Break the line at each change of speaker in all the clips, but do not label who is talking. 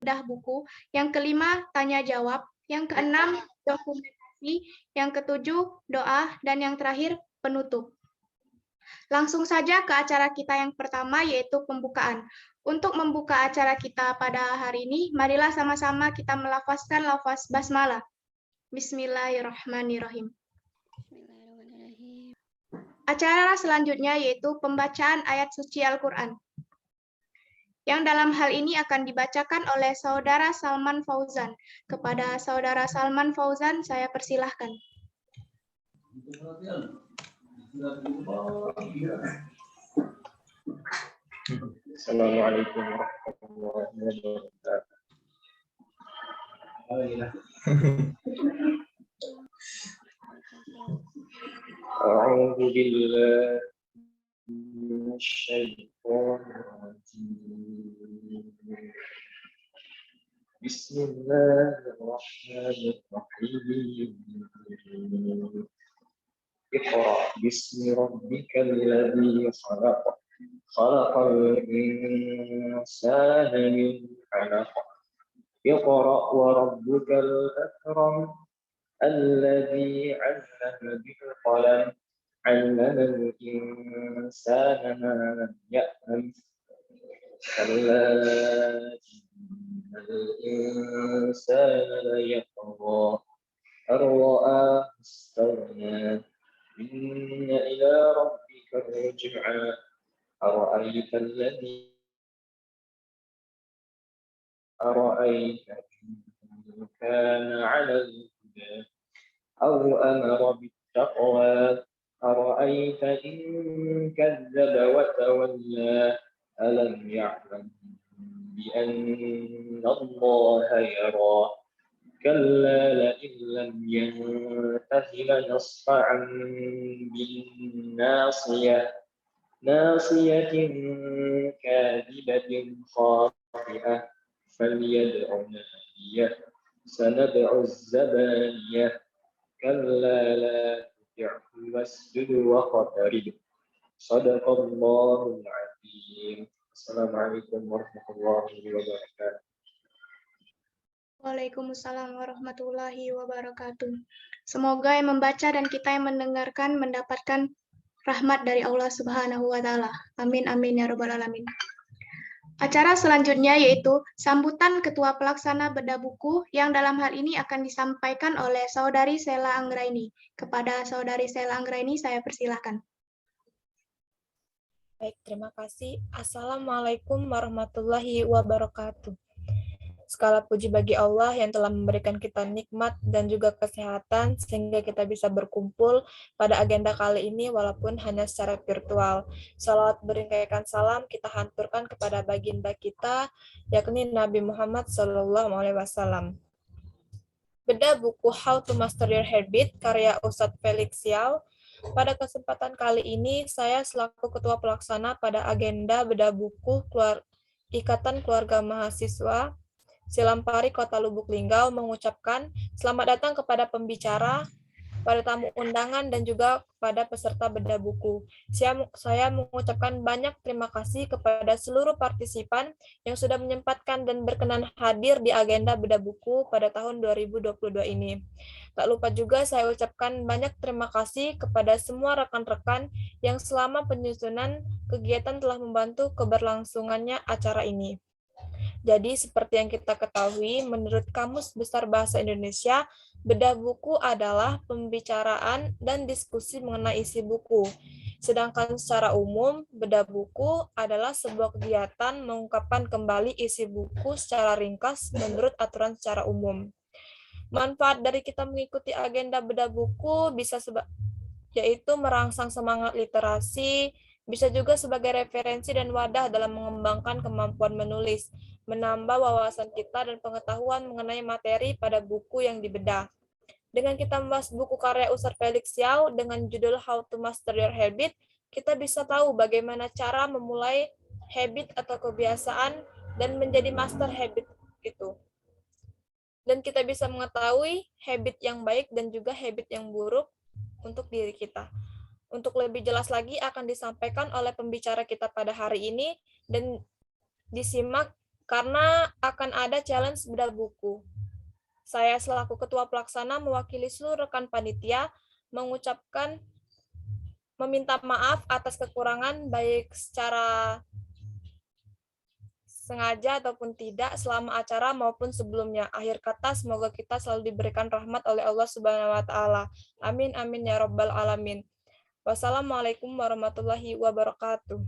bedah buku, yang kelima tanya jawab, yang keenam dokumentasi, yang ketujuh doa, dan yang terakhir penutup. Langsung saja ke acara kita yang pertama, yaitu pembukaan. Untuk membuka acara kita pada hari ini, marilah sama-sama kita melafazkan lafaz basmalah. Bismillahirrahmanirrahim. Acara selanjutnya yaitu pembacaan ayat suci Al-Quran, yang dalam hal ini akan dibacakan oleh Saudara Salman Fauzan. Kepada Saudara Salman Fauzan, saya persilahkan.
Assalamualaikum warahmatullahi wabarakatuh. أعوذ بالله من الشيطان الرجيم. بسم الله الرحمن الرحيم. اقرأ باسم ربك الذي خلق. خلق الإنسان من علق. اقرأ وربك الأكرم الذي علم بالقلم علم الإنسان ما لم يعلم كلا إن الإنسان ليطغى أن رآه استغنى إن إلى ربك الرجعى أرأيت إن كان على الهدى أو أمر بالتقوى أرأيت إن كذب وتولى ألم يعلم بأن الله يرى كلا لئن لم ينته لنصفعا بالناصية ناصية كاذبة خاطئة فليدع ناديه سندع الزبانية كلا لا تطعه واسجد واقترب صدق الله العظيم. Assalamualaikum warahmatullahi wabarakatuh.
Waalaikumsalam warahmatullahi wabarakatuh. Semoga yang membaca dan kita yang mendengarkan mendapatkan rahmat dari Allah Subhanahu wa Ta'ala. Amin, amin, ya Rabbal 'Alamin. Acara selanjutnya yaitu sambutan Ketua Pelaksana Bedah Buku, yang dalam hal ini akan disampaikan oleh Saudari Sela Anggraini. Kepada Saudari Sela Anggraini, saya persilahkan.
Baik, terima kasih. Assalamualaikum warahmatullahi wabarakatuh. Segala puji bagi Allah yang telah memberikan kita nikmat dan juga kesehatan sehingga kita bisa berkumpul pada agenda kali ini walaupun hanya secara virtual. Salawat beringkaikan salam kita hanturkan kepada baginda kita yakni Nabi Muhammad SAW. Bedah buku How to Master Your Habit karya Ustadz Felix Xiao. Pada kesempatan kali ini, saya selaku Ketua Pelaksana pada agenda bedah buku Ikatan Keluarga Mahasiswa Silampari Kota Lubuk Linggau mengucapkan selamat datang kepada pembicara, pada tamu undangan, dan juga kepada peserta bedah buku. Saya mengucapkan banyak terima kasih kepada seluruh partisipan yang sudah menyempatkan dan berkenan hadir di agenda bedah buku pada tahun 2022 ini. Tak lupa juga saya ucapkan banyak terima kasih kepada semua rekan-rekan yang selama penyusunan kegiatan telah membantu keberlangsungannya acara ini. Jadi seperti yang kita ketahui, menurut Kamus Besar Bahasa Indonesia, bedah buku adalah pembicaraan dan diskusi mengenai isi buku. Sedangkan secara umum, bedah buku adalah sebuah kegiatan mengungkapkan kembali isi buku secara ringkas menurut aturan secara umum. Manfaat dari kita mengikuti agenda bedah buku bisa yaitu merangsang semangat literasi, bisa juga sebagai referensi dan wadah dalam mengembangkan kemampuan menulis, menambah wawasan kita dan pengetahuan mengenai materi pada buku yang dibedah. Dengan kita membahas buku karya Ustadz Felix Xiao dengan judul How to Master Your Habit, kita bisa tahu bagaimana cara memulai habit atau kebiasaan dan menjadi master habit itu. Dan kita bisa mengetahui habit yang baik dan juga habit yang buruk untuk diri kita. Untuk lebih jelas lagi akan disampaikan oleh pembicara kita pada hari ini dan disimak karena akan ada challenge bedah buku. Saya selaku Ketua Pelaksana mewakili seluruh rekan panitia mengucapkan meminta maaf atas kekurangan baik secara sengaja ataupun tidak selama acara maupun sebelumnya. Akhir kata, semoga kita selalu diberikan rahmat oleh Allah Subhanahu wa taala. Amin amin ya rabbal alamin. Wassalamualaikum warahmatullahi wabarakatuh.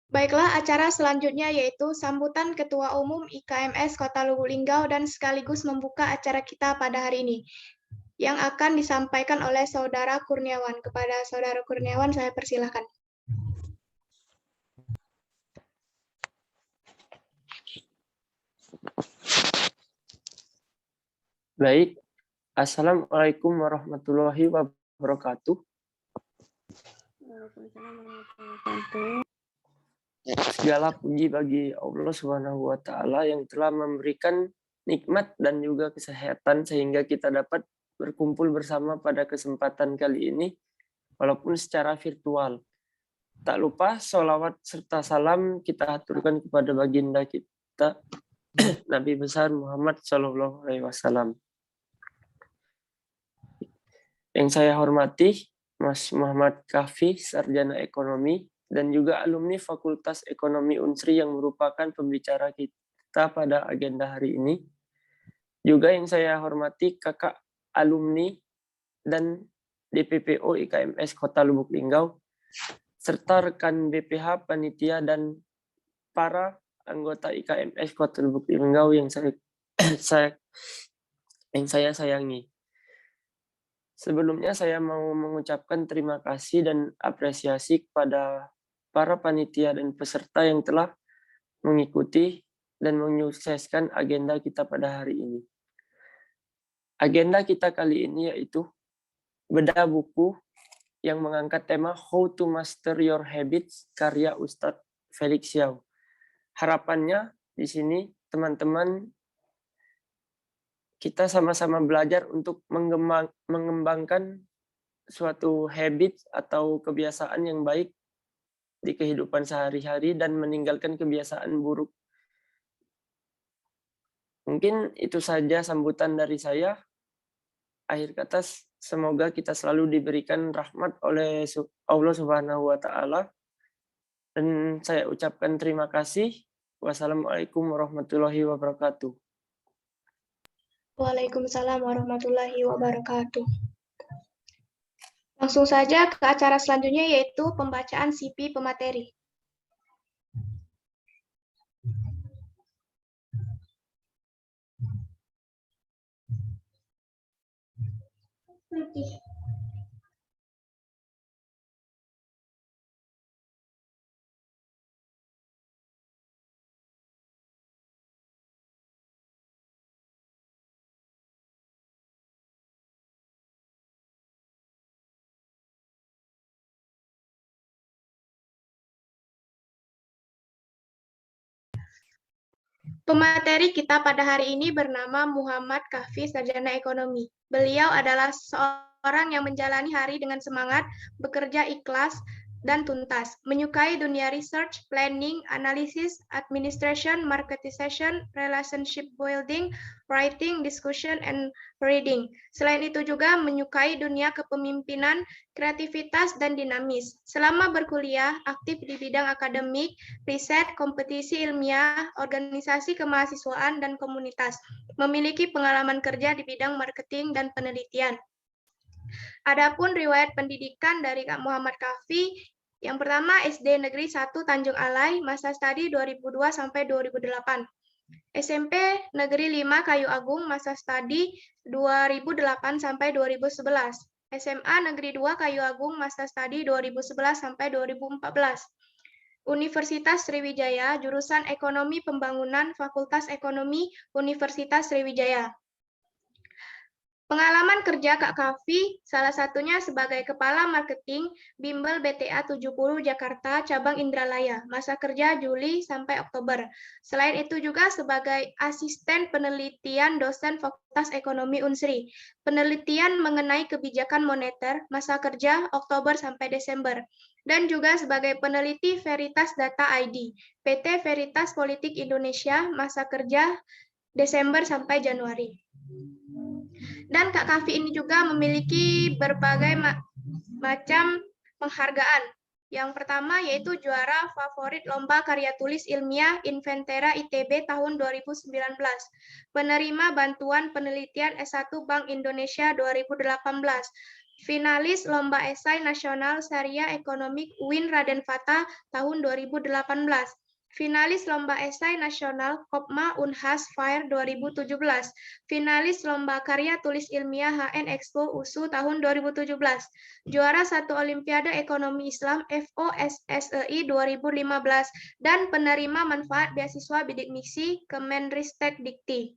Baiklah, acara selanjutnya yaitu sambutan Ketua Umum IKMS Kota Lubuk Linggau dan sekaligus membuka acara kita pada hari ini, yang akan disampaikan oleh Saudara Kurniawan. Kepada Saudara Kurniawan, saya persilahkan.
Baik, Assalamualaikum warahmatullahi wabarakatuh. Segala puji bagi Allah Subhanahu wa taala yang telah memberikan nikmat dan juga kesehatan sehingga kita dapat berkumpul bersama pada kesempatan kali ini walaupun secara virtual. Tak lupa sholawat serta salam kita aturkan kepada baginda kita Nabi besar Muhammad Shallallahu Alaihi Wasallam. Yang saya hormati Mas Muhammad Kahfi, Sarjana Ekonomi, dan juga alumni Fakultas Ekonomi Unsri yang merupakan pembicara kita pada agenda hari ini. Juga yang saya hormati kakak alumni dan DPPO IKMS Kota Lubuk Linggau, serta rekan BPH, panitia, dan para anggota IKMS Kota Lubuk Linggau yang saya sayangi. Sebelumnya saya mau mengucapkan terima kasih dan apresiasi kepada para panitia dan peserta yang telah mengikuti dan menyukseskan agenda kita pada hari ini. Agenda kita kali ini yaitu bedah buku yang mengangkat tema How to Master Your Habits karya Ustadz Felix Xiao. Harapannya di sini teman-teman kita sama-sama belajar untuk mengembangkan suatu habit atau kebiasaan yang baik di kehidupan sehari-hari dan meninggalkan kebiasaan buruk. Mungkin itu saja sambutan dari saya. Akhir kata, semoga kita selalu diberikan rahmat oleh Allah Subhanahu wa taala. Dan saya ucapkan terima kasih. Wassalamualaikum warahmatullahi wabarakatuh.
Waalaikumsalam warahmatullahi wabarakatuh. Langsung saja ke acara selanjutnya yaitu pembacaan CV pemateri. Pemateri kita pada hari ini bernama Muhammad Kahfi, Sarjana Ekonomi. Beliau adalah seorang yang menjalani hari dengan semangat, bekerja ikhlas, dan tuntas, menyukai dunia research, planning, analisis, administration, marketization, relationship building, writing, discussion, and reading. Selain itu juga menyukai dunia kepemimpinan, kreativitas, dan dinamis. Selama berkuliah, aktif di bidang akademik, riset, kompetisi ilmiah, organisasi kemahasiswaan, dan komunitas. Memiliki pengalaman kerja di bidang marketing dan penelitian. Adapun riwayat pendidikan dari Kak Muhammad Kahfi, yang pertama SD Negeri 1 Tanjung Alai, masa studi 2002 sampai 2008. SMP Negeri 5 Kayu Agung, masa studi 2008 sampai 2011. SMA Negeri 2 Kayu Agung, masa studi 2011 sampai 2014. Universitas Sriwijaya, jurusan Ekonomi Pembangunan, Fakultas Ekonomi, Universitas Sriwijaya. Pengalaman kerja Kak Kavi, salah satunya sebagai Kepala Marketing Bimbel BTA 70 Jakarta, Cabang Indralaya, masa kerja Juli sampai Oktober. Selain itu juga sebagai Asisten Penelitian Dosen Fakultas Ekonomi Unsri, penelitian mengenai kebijakan moneter, masa kerja Oktober sampai Desember. Dan juga sebagai peneliti Veritas Data ID, PT Veritas Politik Indonesia, masa kerja Desember sampai Januari. Dan Kak Kavi ini juga memiliki berbagai macam penghargaan. Yang pertama yaitu juara favorit Lomba Karya Tulis Ilmiah Inventera ITB tahun 2019. Penerima bantuan penelitian S1 Bank Indonesia 2018. Finalis Lomba Esai Nasional Syariah Ekonomik UIN Raden Fatah tahun 2018. Finalis Lomba Esai Nasional Kopma Unhas Fair 2017. Finalis Lomba Karya Tulis Ilmiah HN Expo USU tahun 2017. Juara 1 Olimpiade Ekonomi Islam FOSSEI 2015. Dan penerima manfaat beasiswa bidik misi Kemenristek Dikti.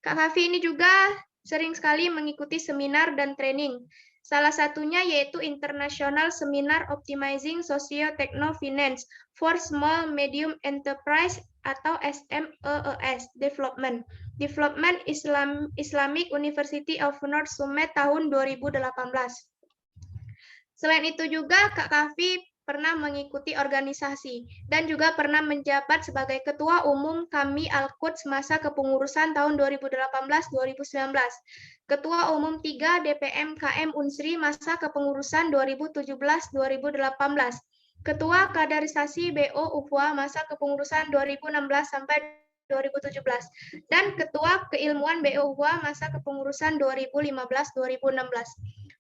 Kak Kavi ini juga sering sekali mengikuti seminar dan training. Salah satunya yaitu International Seminar Optimizing Socio-Techno-Finance for Small Medium Enterprise atau SMEES Development Islamic University of North Summit tahun 2018. Selain itu juga Kak Kavi pernah mengikuti organisasi dan juga pernah menjabat sebagai Ketua Umum Kami Al-Quds masa kepengurusan tahun 2018-2019. Ketua Umum 3 DPM KM Unsri masa kepengurusan 2017-2018. Ketua Kaderisasi BO UPWA masa kepengurusan 2016 sampai 2017 dan Ketua Keilmuan BO UPWA masa kepengurusan 2015-2016.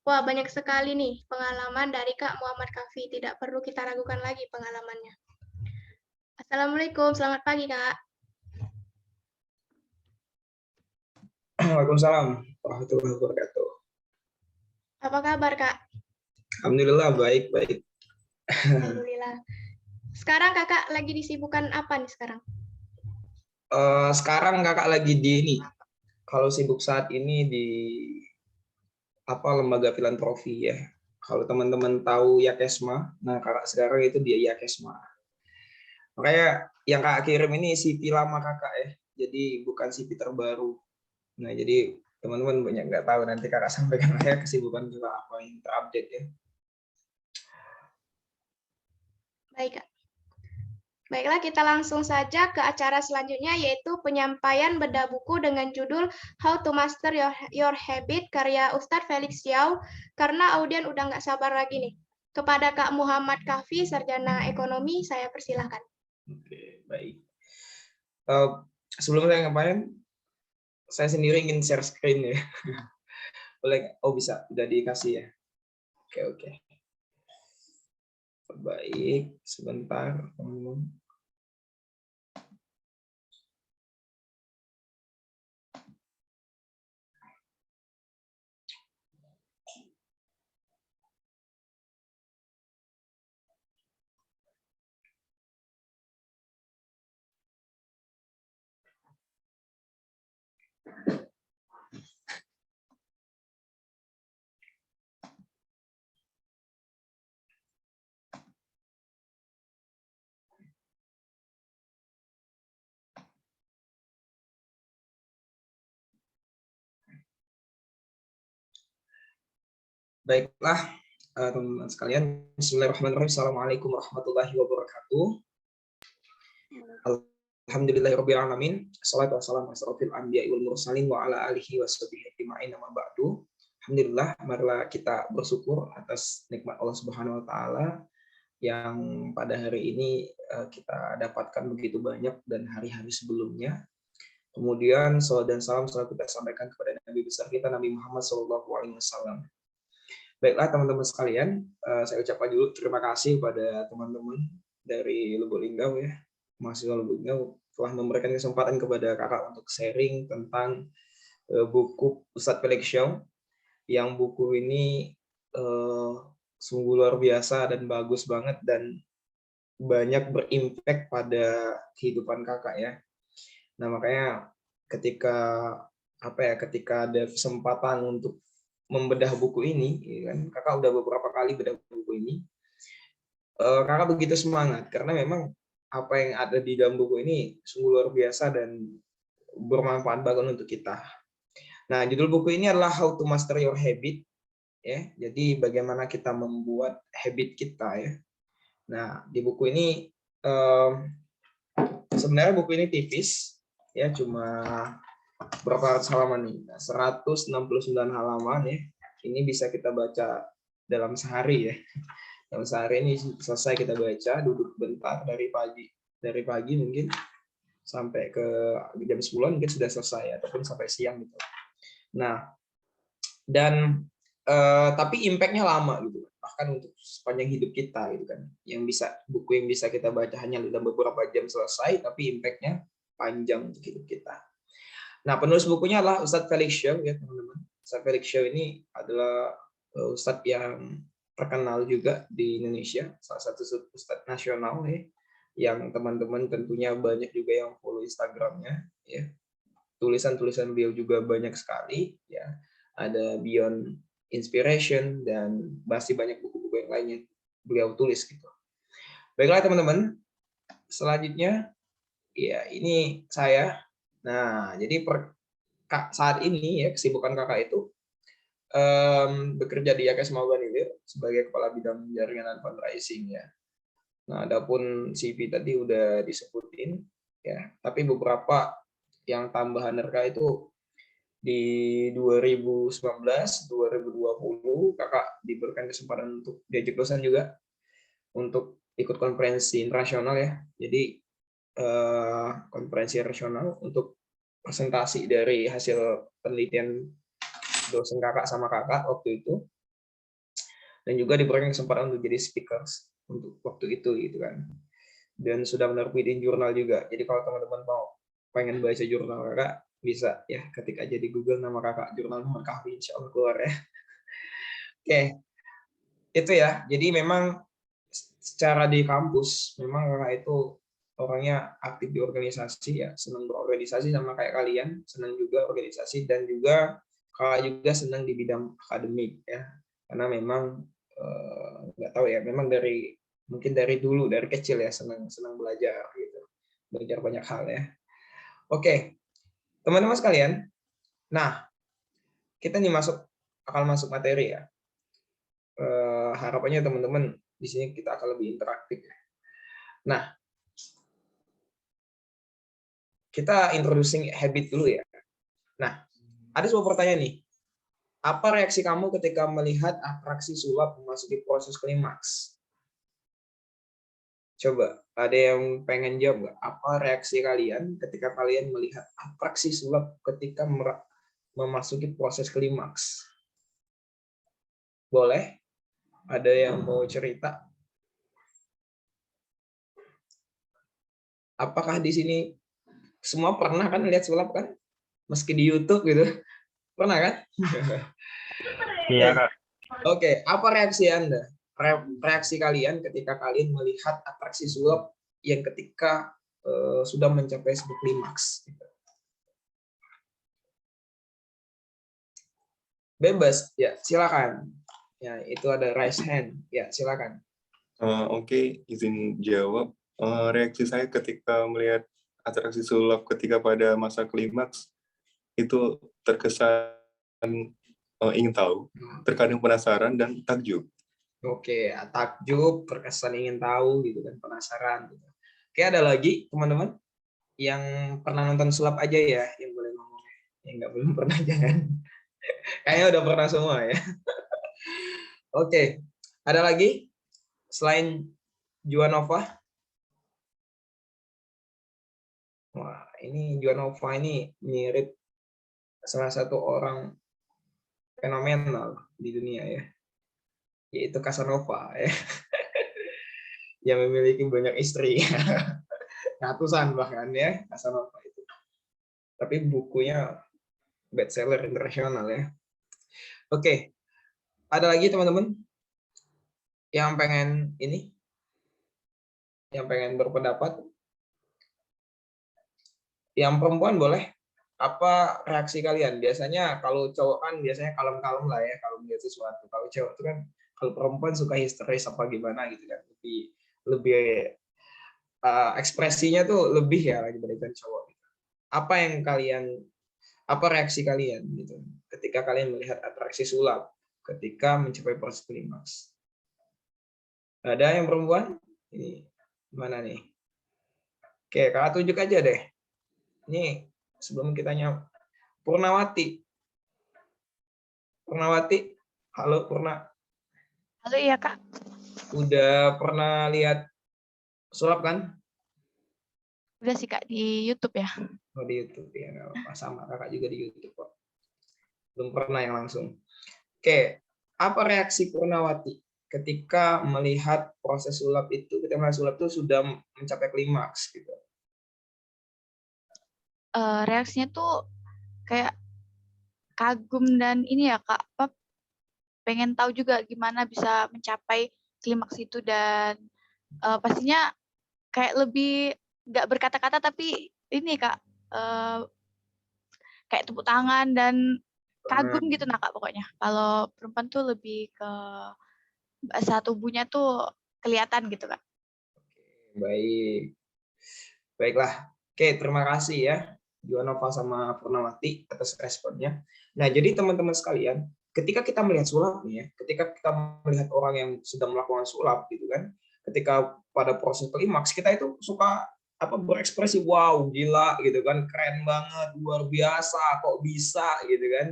Wah, banyak sekali nih pengalaman dari Kak Muhammad Kavi. Tidak perlu kita ragukan lagi pengalamannya. Assalamualaikum, selamat pagi, Kak.
Waalaikumsalam warahmatullahi wabarakatuh.
Apa kabar, Kak?
Alhamdulillah, baik.
Alhamdulillah. Sekarang Kakak lagi disibukkan apa nih sekarang?
Sekarang kakak lagi di ini. Kalau sibuk saat ini di lembaga filantropi ya. Kalau teman-teman tahu Yakesma, nah kakak sekarang itu di Yakesma. Makanya yang kakak kirim ini CV lama kakak ya. Jadi bukan CV terbaru. Nah jadi teman-teman banyak nggak tahu, nanti kakak sampaikan saya kesibukan juga apa yang terupdate ya.
Baik, Kak. Baiklah, kita langsung saja ke acara selanjutnya, yaitu penyampaian bedah buku dengan judul How to Master Your Habit, karya Ustadz Felix Xiao, karena audien udah nggak sabar lagi nih. Kepada Kak Muhammad Kavi, Sarjana Ekonomi, saya persilahkan.
Oke, baik. Sebelum saya ngapain, saya sendiri ingin share screen ya. Boleh? Oh bisa, udah dikasih ya. Oke. Baik, sebentar teman-teman. Baiklah, teman-teman sekalian. Bismillahirrahmanirrahim. Assalamualaikum warahmatullahi wabarakatuh. Alhamdulillahirabbil alamin. Shalatu wassalamu ala asyrofil anbiya'i wal mursalin wa ala alihi washabihi ajma'in, amma ba'du. Alhamdulillah, marilah kita bersyukur atas nikmat Allah Subhanahu wa taala yang pada hari ini kita dapatkan begitu banyak dan hari-hari sebelumnya. Kemudian salawat dan salam selalu kita sampaikan kepada Nabi besar kita Nabi Muhammad SAW. Baiklah teman-teman sekalian, saya ucapkan dulu terima kasih pada teman-teman dari Lubuk Linggau ya, mahasiswa Lubuk Linggau telah memberikan kesempatan kepada kakak untuk sharing tentang buku Ustadz Felix Xiao, yang buku ini sungguh luar biasa dan bagus banget dan banyak berimpact pada kehidupan kakak ya. Nah makanya ketika ketika ada kesempatan untuk membedah buku ini, ya kan, kakak udah beberapa kali bedah buku ini, kakak begitu semangat karena memang apa yang ada di dalam buku ini sungguh luar biasa dan bermanfaat banget untuk kita. Nah, judul buku ini adalah How to Master Your Habit, ya. Jadi bagaimana kita membuat habit kita, ya. Nah, di buku ini sebenarnya buku ini tipis, ya, cuma berapa ratus halaman nih? 169 halaman, ya. Ini bisa kita baca dalam sehari, ya. Dalam sehari ini selesai kita baca, duduk bentar dari pagi mungkin sampai ke jam 10 mungkin sudah selesai, ataupun sampai siang gitu. Nah, dan tapi impact-nya lama gitu, bahkan untuk sepanjang hidup kita gitu kan. Buku yang bisa kita baca hanya dalam beberapa jam selesai, tapi impact-nya panjang untuk hidup kita. Nah, penulis bukunya adalah Ustadz Felix Shew, ya teman-teman. Ustadz Felix Shew ini adalah Ustadz yang terkenal juga di Indonesia, salah satu Ustadz nasional, ya, yang teman-teman tentunya banyak juga yang follow Instagramnya, ya. Tulisan-tulisan beliau juga banyak sekali, ya. Ada Beyond Inspiration dan masih banyak buku-buku yang lainnya beliau tulis gitu. Baiklah teman-teman, selanjutnya ya ini saya. Nah, jadi saat ini ya kesibukan kakak itu bekerja di Yayasan Maughanile sebagai kepala bidang jaringan dan fundraising, ya. Nah, adapun CV tadi udah disebutin, ya. Tapi beberapa yang tambahan RK itu di 2019, 2020 kakak diberikan kesempatan untuk diajak dosen juga untuk ikut konferensi internasional, ya. Jadi konferensi nasional untuk presentasi dari hasil penelitian dosen kakak sama kakak waktu itu, dan juga diberikan kesempatan untuk jadi speakers untuk waktu itu gitu kan, dan sudah menerbitin jurnal juga. Jadi kalau teman-teman mau pengen baca jurnal kakak bisa ya ketik aja di Google nama kakak, jurnal Muhammad Kahfi, insya Allah keluar ya. Oke, itu ya. Jadi memang secara di kampus memang kakak itu orangnya aktif di organisasi, ya, senang berorganisasi sama kayak kalian, senang juga organisasi, dan juga kakak juga senang di bidang akademik, ya, karena memang nggak tahu ya, memang mungkin dari dulu dari kecil ya senang belajar gitu, belajar banyak hal, ya. Oke, teman-teman sekalian, nah kita nih akan masuk materi, ya. Harapannya teman-teman di sini kita akan lebih interaktif, ya. Nah, kita introducing habit dulu, ya. Nah, ada sebuah pertanyaan nih. Apa reaksi kamu ketika melihat atraksi sulap memasuki proses klimaks? Coba, ada yang pengen jawab nggak? Apa reaksi kalian ketika kalian melihat atraksi sulap ketika memasuki proses klimaks? Boleh? Ada yang mau cerita? Apakah di sini semua pernah kan lihat sulap kan? Meski di YouTube gitu. Pernah kan?
Iya, Kak.
Oke, apa reaksi Anda? Reaksi kalian ketika kalian melihat atraksi sulap yang ketika sudah mencapai sebuah klimaks? Bebas, ya silakan. Ya, itu ada raise hand. Ya, silakan.
Oke, izin jawab. Reaksi saya ketika melihat atraksi sulap ketika pada masa klimaks itu terkesan ingin tahu, terkadang penasaran dan takjub.
Oke, takjub, terkesan ingin tahu gitu kan, penasaran gitu. Oke, ada lagi teman-teman yang pernah nonton sulap aja ya, yang boleh ngomong. Yang nggak belum pernah jangan. Kayaknya udah pernah semua ya. Oke, ada lagi selain Juanova? Wah, ini Juanova ini mirip salah satu orang fenomenal di dunia, ya, yaitu Casanova, ya. Yang memiliki banyak istri, ratusan bahkan, ya, Casanova itu. Tapi bukunya bestseller internasional, ya. Oke, ada lagi teman-teman yang pengen yang pengen berpendapat? Yang perempuan boleh Apa reaksi kalian? Biasanya kalau cowok kan biasanya kalem-kalem lah ya kalau melihat sesuatu. Kalau cewek itu kan, kalau perempuan suka histeris apa gimana gitu kan. Lebih ekspresinya tuh lebih ya dibandingkan cowok. Apa yang kalian, apa reaksi kalian gitu ketika kalian melihat atraksi sulap ketika mencapai proses klimaks? Ada yang perempuan? Ini mana nih? Oke, kakak tunjuk aja deh. Ini sebelum kita Purnawati. Purnawati, halo Purna.
Halo, iya Kak.
Udah pernah lihat sulap kan?
Udah sih Kak di YouTube ya.
Oh, di YouTube ya, nggak apa-apa. Sama kakak juga di YouTube kok. Belum pernah yang langsung. Oke, apa reaksi Purnawati ketika melihat proses sulap itu, ketika melihat sulap itu sudah mencapai klimaks gitu?
Reaksinya tuh kayak kagum dan ini ya Kak, apa, pengen tahu juga gimana bisa mencapai klimaks itu dan pastinya kayak lebih nggak berkata-kata tapi ini Kak, kayak tepuk tangan dan kagum gitu nah Kak pokoknya. Kalau perempuan tuh lebih ke bahasa tubuhnya tuh kelihatan gitu Kak.
Baik. Baiklah. Oke, terima kasih ya Yuanova sama Purnawati atas responnya. Nah, jadi teman-teman sekalian, ketika kita melihat sulap nih ya, ketika kita melihat orang yang sedang melakukan sulap gitu kan, ketika pada proses klimaks kita itu suka berekspresi wow, gila gitu kan, keren banget, luar biasa, kok bisa gitu kan.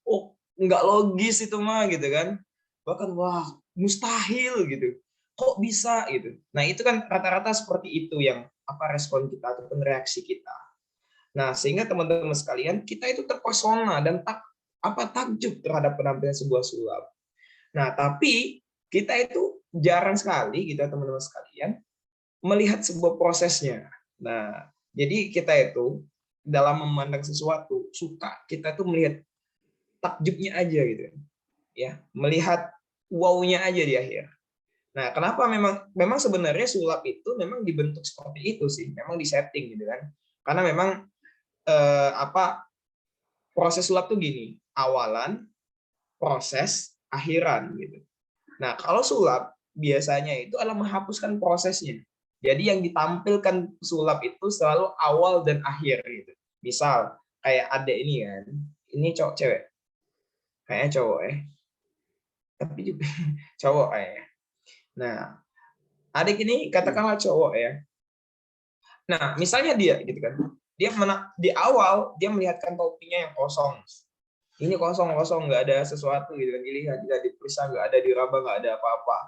Oh, nggak logis itu mah gitu kan. Bahkan wah, mustahil gitu. Kok bisa gitu. Nah, itu kan rata-rata seperti itu yang respon kita ataupun reaksi kita. Nah, sehingga teman-teman sekalian, kita itu terpesona dan takjub terhadap penampilan sebuah sulap. Nah, tapi kita itu jarang sekali kita teman-teman sekalian melihat sebuah prosesnya. Nah, jadi kita itu dalam memandang sesuatu kita itu melihat takjubnya aja gitu. Ya, melihat wow-nya aja di akhir. Nah, kenapa memang sebenarnya sulap itu memang dibentuk seperti itu sih, memang disetting gitu kan. Karena memang proses sulap tuh gini, awalan, proses, akhiran gitu. Nah, kalau sulap biasanya itu adalah menghapuskan prosesnya. Jadi yang ditampilkan sulap itu selalu awal dan akhir gitu. Misal kayak adek ini kan, ini cowok cewek, kayaknya cowok ya, tapi juga cowok kayaknya. Nah, adik ini katakanlah cowok ya. Nah, misalnya dia gitu kan. Dia di awal dia melihatkan topinya yang kosong. Ini kosong, nggak ada sesuatu gitu kan. Dilihat, tidak diperiksa, nggak ada diraba, nggak ada apa-apa.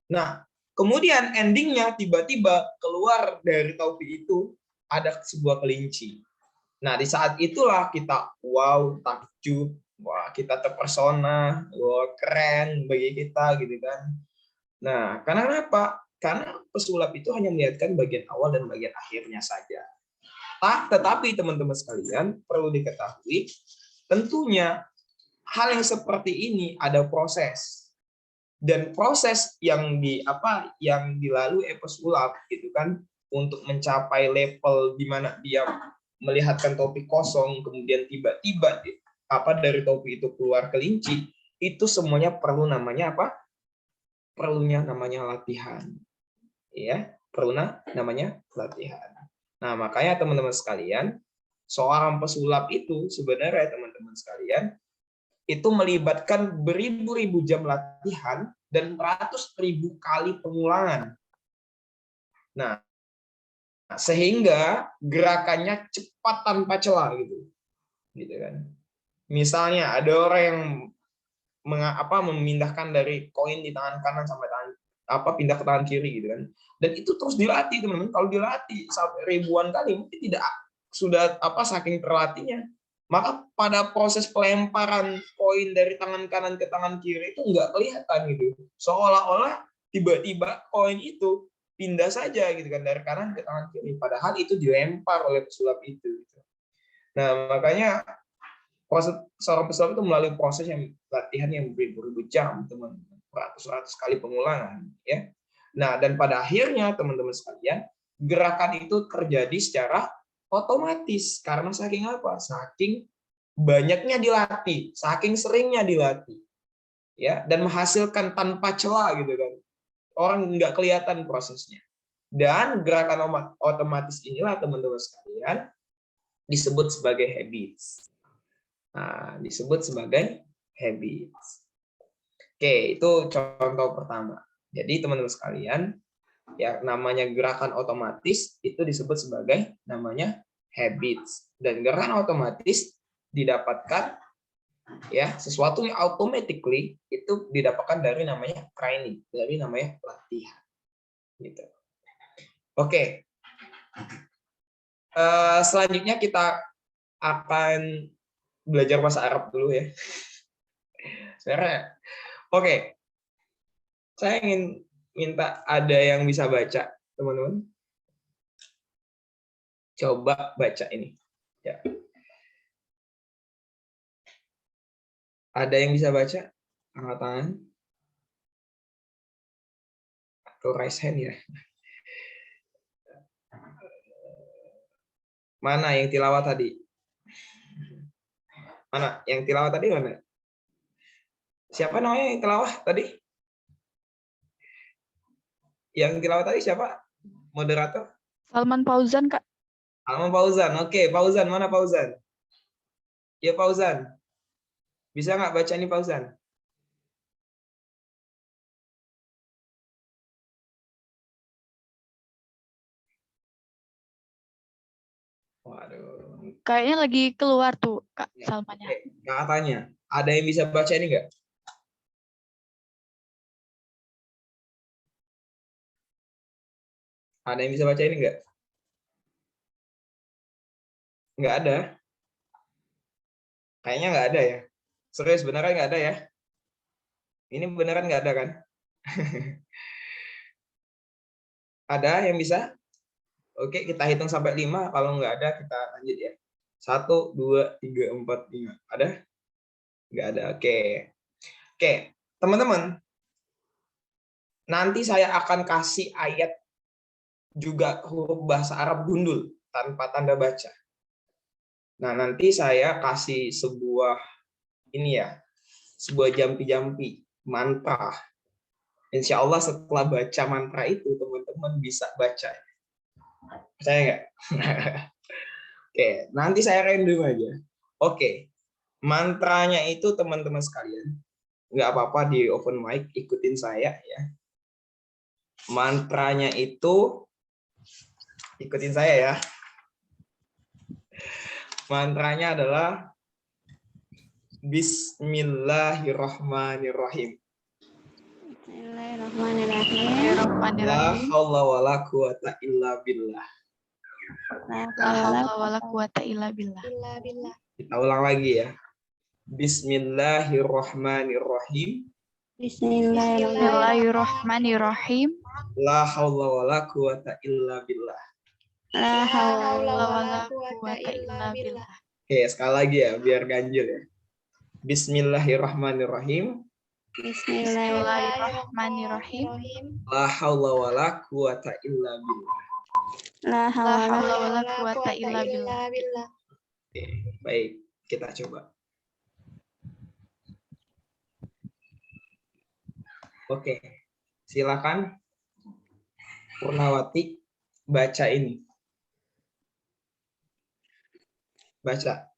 Nah, kemudian endingnya tiba-tiba keluar dari topi itu ada sebuah kelinci. Nah, di saat itulah kita wow, takjub, wah kita terpesona, wah keren bagi kita gitu kan. Nah, karena apa? Karena pesulap itu hanya melihatkan bagian awal dan bagian akhirnya saja. Tetapi teman-teman sekalian perlu diketahui, tentunya hal yang seperti ini ada proses. Dan proses yang dilalui pesulap gitu kan untuk mencapai level di mana dia melihatkan topi kosong, kemudian tiba-tiba dari topi itu keluar kelinci, itu semuanya perlu namanya apa? Perlunya namanya latihan. Ya, namanya latihan. Nah, makanya teman-teman sekalian, seorang pesulap itu sebenarnya teman-teman sekalian itu melibatkan beribu-ribu jam latihan dan ratus ribu kali pengulangan. Nah, sehingga gerakannya cepat tanpa celah gitu kan. Misalnya ada orang yang memindahkan dari koin di tangan kanan sampai pindah ke tangan kiri gitu kan. Dan itu terus dilatih teman-teman. Kalau dilatih sampai ribuan kali mungkin tidak sudah saking terlatihnya. Maka pada proses pelemparan koin dari tangan kanan ke tangan kiri itu nggak kelihatan gitu. Seolah-olah tiba-tiba koin itu pindah saja gitu kan dari kanan ke tangan kiri. Padahal itu dilempar oleh pesulap itu. Gitu. Nah, makanya seorang pesulap itu melalui proses yang latihan yang beribu-ribu jam, teman-teman. Ratus-ratus kali pengulangan ya. Nah, dan pada akhirnya teman-teman sekalian, gerakan itu terjadi secara otomatis. Karena saking apa? Saking banyaknya dilatih, saking seringnya dilatih. Ya, dan menghasilkan tanpa celah gitu kan. Orang nggak kelihatan prosesnya. Dan gerakan otomatis inilah teman-teman sekalian disebut sebagai habits. Nah, disebut sebagai habits. Oke, itu contoh pertama. Jadi teman-teman sekalian, ya namanya gerakan otomatis itu disebut sebagai namanya habits. Dan gerakan otomatis didapatkan ya sesuatu yang automatically itu didapatkan dari namanya training, dari namanya latihan. Gitu. Oke. Selanjutnya kita akan belajar bahasa Arab dulu ya. Sebenarnya, oke. Saya ingin minta ada yang bisa baca, teman-teman. Coba baca ini. Ya. Ada yang bisa baca? Angkat tangan. Atau raise hand ya. Mana yang tilawah tadi? Mana? Yang tilawah tadi mana? Siapa namanya yang tilawah tadi? Yang tilawah tadi siapa? Moderator?
Salman Fauzan, Kak.
Salman Fauzan. Oke, Fauzan. Mana Fauzan? Ya, Fauzan. Bisa nggak baca ini Fauzan? Waduh.
Kayaknya lagi keluar tuh, Kak, Salmannya.
Oke, katanya. Ada yang bisa baca ini nggak? Ada yang bisa baca ini nggak? Nggak ada. Kayaknya nggak ada ya. Serius, beneran nggak ada ya? Ini beneran nggak ada kan? Ada yang bisa? Oke, kita hitung sampai 5. Kalau nggak ada, kita lanjut ya. 1, 2, 3, 4, 5. Ada? Nggak ada. Oke. Oke, teman-teman. Nanti saya akan kasih ayat juga huruf bahasa Arab gundul tanpa tanda baca. Nah, nanti saya kasih sebuah ini ya, sebuah jampi-jampi mantra. Insya Allah setelah baca mantra itu teman-teman bisa baca. Percaya nggak? Oke, nanti saya random aja. Oke, mantranya itu teman-teman sekalian, nggak apa-apa di open mic, ikutin saya ya. Mantranya itu, ikutin saya ya. Mantranya adalah Bismillahirrahmanirrahim.
Bismillahirrahmanirrahim.
La haula wala quwata illa billah.
La haula wala quwata illa billah.
Kita ulang lagi ya. Bismillahirrahmanirrahim.
Bismillahirrahmanirrahim.
La haula wala quwata illa billah.
La haula wala quwata illa billah.
Oke, sekali lagi ya biar ganjil ya. Bismillahirrahmanirrahim.
Bismillahirrahmanirrahim.
La haula wala quwata illa billah.
La haula wala quwata illa billah.
Oke, baik, kita coba. Oke, silakan Purnawati baca ini. Baca.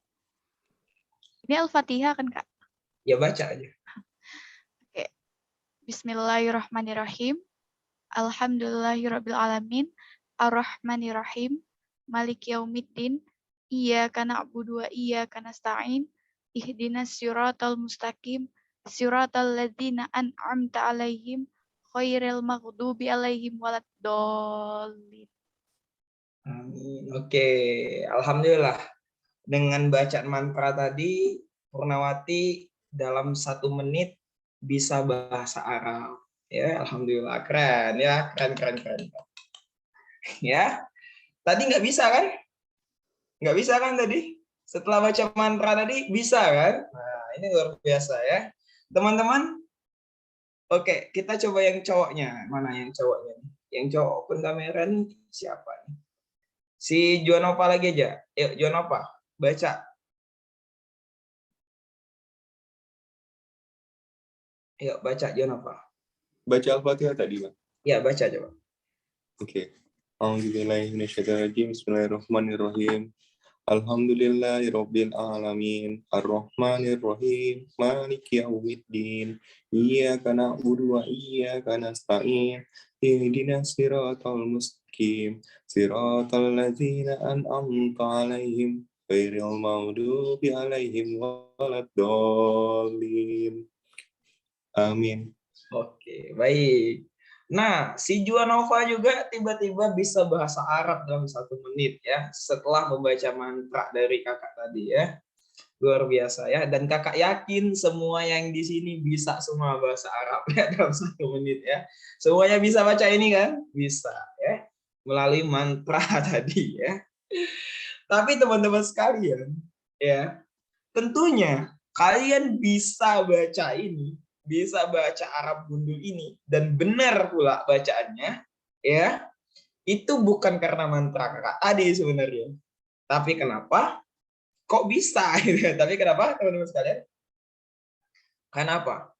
Ini Al-Fatihah kan, Kak?
Ya baca aja.
Oke. Bismillahirrahmanirrahim. Alhamdulillahirabbil alamin. Ar-Rahmanirrahim. Maliki yaumiddin. Iyyaka na'budu wa iyyaka nasta'in. Ihdinas siratal mustaqim. Siratal ladzina an'amta 'alaihim ghairil maghdubi 'alaihim waladdallin.
Amin. Oke, alhamdulillah. Dengan bacaan mantra tadi, Purnawati dalam 1 menit bisa bahasa Arab. Ya, alhamdulillah, keren ya, keren. Ya, tadi nggak bisa kan? Nggak bisa kan tadi? Setelah baca mantra tadi bisa kan? Nah, ini luar biasa ya, teman-teman. Oke, kita coba yang cowoknya. Mana yang cowoknya? Yang cowok open kamera nih siapa nih? Si Juanova lagi aja. Yuk, Juanova, baca. Yuk, baca Juanova.
Baca Al-Fatihah tadi, Pak.
Ya, baca coba.
Oke. A'udzubillahiminasyaitonirrajim. Bismillahirrahmanirrahim. Alhamdulillahirabbil alamin. Arrahmanirrahim. Maliki yaumiddin. Iyyaka na'budu wa iyyaka nasta'in. Ihdinas siratal mustaqim. Siratal ladzina an'amta 'alaihim ghairil maghdubi 'alaihim waladdallin. Amin.
Oke, baik. Nah, si Juanova juga tiba-tiba bisa bahasa Arab dalam 1 menit ya, setelah membaca mantra dari kakak tadi ya. Luar biasa ya. Dan kakak yakin semua yang di sini bisa semua bahasa Arab ya dalam 1 menit ya. Semuanya bisa baca ini kan? Bisa ya. Melalui mantra tadi ya. Tapi teman-teman sekalian ya, tentunya kalian bisa baca ini, bisa baca Arab gundul ini, dan benar pula bacaannya, ya, itu bukan karena mantra kakak tadi sebenarnya. Tapi kenapa? Kok bisa? Tapi kenapa teman-teman sekalian? Kenapa?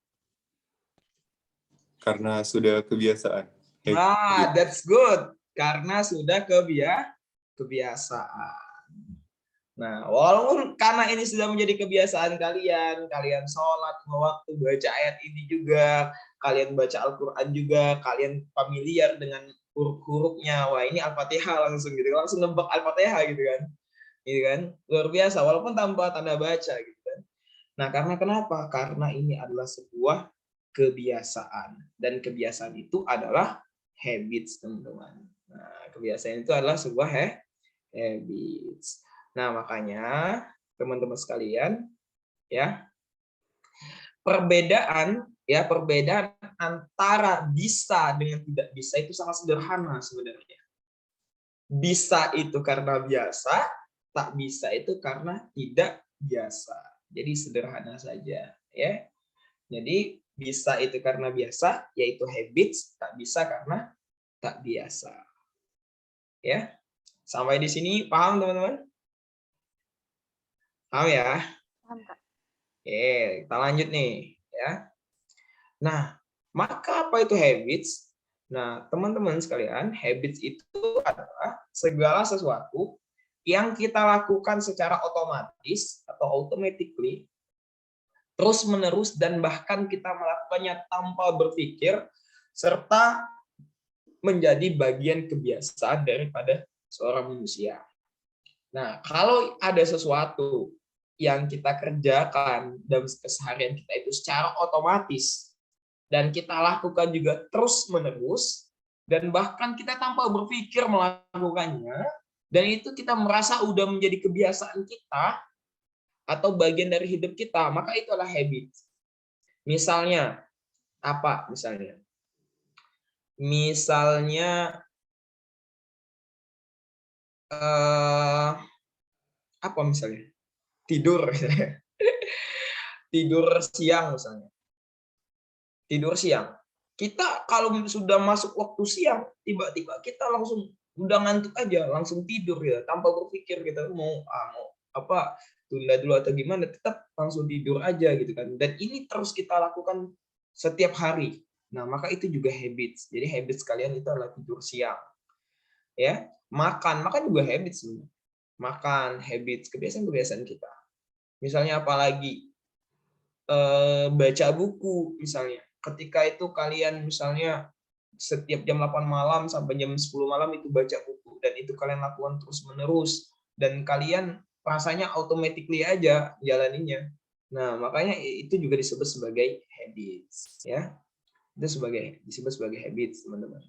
Karena sudah kebiasaan.
Ah, that's good. Karena sudah kebiasaan. Nah, walaupun karena ini sudah menjadi kebiasaan kalian, kalian sholat waktu baca ayat ini juga, kalian baca Al-Quran juga, kalian familiar dengan huruf-hurufnya. Wah, ini Al-Fatihah langsung gitu, langsung nebak Al-Fatihah gitu kan. Gitu kan? Luar biasa, walaupun tanpa tanda baca gitu kan. Nah, karena kenapa? Karena ini adalah sebuah kebiasaan. Dan kebiasaan itu adalah habits, teman-teman. Nah, kebiasaan itu adalah sebuah habits. Nah, makanya teman-teman sekalian ya, perbedaan antara bisa dengan tidak bisa itu sangat sederhana sebenarnya. Bisa itu karena biasa, tak bisa itu karena tidak biasa. Jadi sederhana saja ya. Jadi bisa itu karena biasa, yaitu habits, tak bisa karena tak biasa. Ya. Sampai di sini paham teman-teman? Paham ya?
Paham, Kak.
Oke, kita lanjut nih ya. Nah, maka apa itu habits? Nah, teman-teman sekalian, habits itu adalah segala sesuatu yang kita lakukan secara otomatis atau automatically, terus-menerus, dan bahkan kita melakukannya tanpa berpikir, serta menjadi bagian kebiasaan daripada seorang manusia. Nah, kalau ada sesuatu yang kita kerjakan dalam keseharian kita itu secara otomatis, dan kita lakukan juga terus-menerus, dan bahkan kita tanpa berpikir melakukannya, dan itu kita merasa udah menjadi kebiasaan kita, atau bagian dari hidup kita, maka itu adalah habit. Misalnya, apa misalnya? Misalnya, apa misalnya? Tidur misalnya. Tidur siang misalnya. Tidur siang. Kita kalau sudah masuk waktu siang, tiba-tiba kita langsung udah ngantuk aja, langsung tidur ya, tanpa berpikir kita mau apa tunda dulu atau gimana, tetap langsung tidur aja gitu kan. Dan ini terus kita lakukan setiap hari. Nah, maka itu juga habits. Jadi habits kalian itu adalah tidur siang. Ya, makan juga habits sebenarnya. Makan, habits, kebiasaan-kebiasaan kita. Misalnya apalagi baca buku misalnya. Ketika itu kalian misalnya setiap jam 8 malam sampai jam 10 malam itu baca buku, dan itu kalian lakukan terus-menerus, dan kalian rasanya automatically aja jalaninya. Nah, makanya itu juga disebut sebagai habits ya. Itu disebut sebagai habits, teman-teman.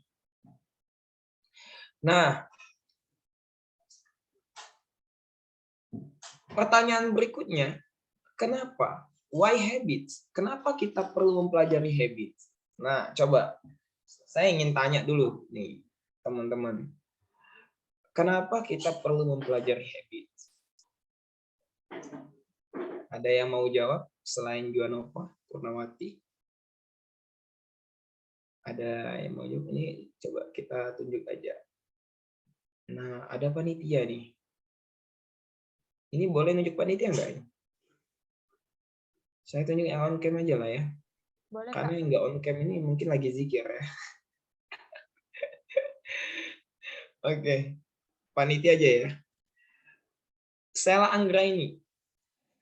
Nah, pertanyaan berikutnya, kenapa? Why habits? Kenapa kita perlu mempelajari habits? Nah, coba saya ingin tanya dulu nih, teman-teman. Kenapa kita perlu mempelajari habits? Ada yang mau jawab selain Juanova Purnawati? Ada yang mau jawab? Ini coba kita tunjuk aja. Nah, ada panitia nih. Ini boleh nunjuk panitia nggak? Saya tunjuk yang on cam aja lah ya.
Boleh,
Karena
Kak.
yang nggak on cam ini mungkin lagi zikir ya. Oke, panitia aja ya. Sela Anggraini,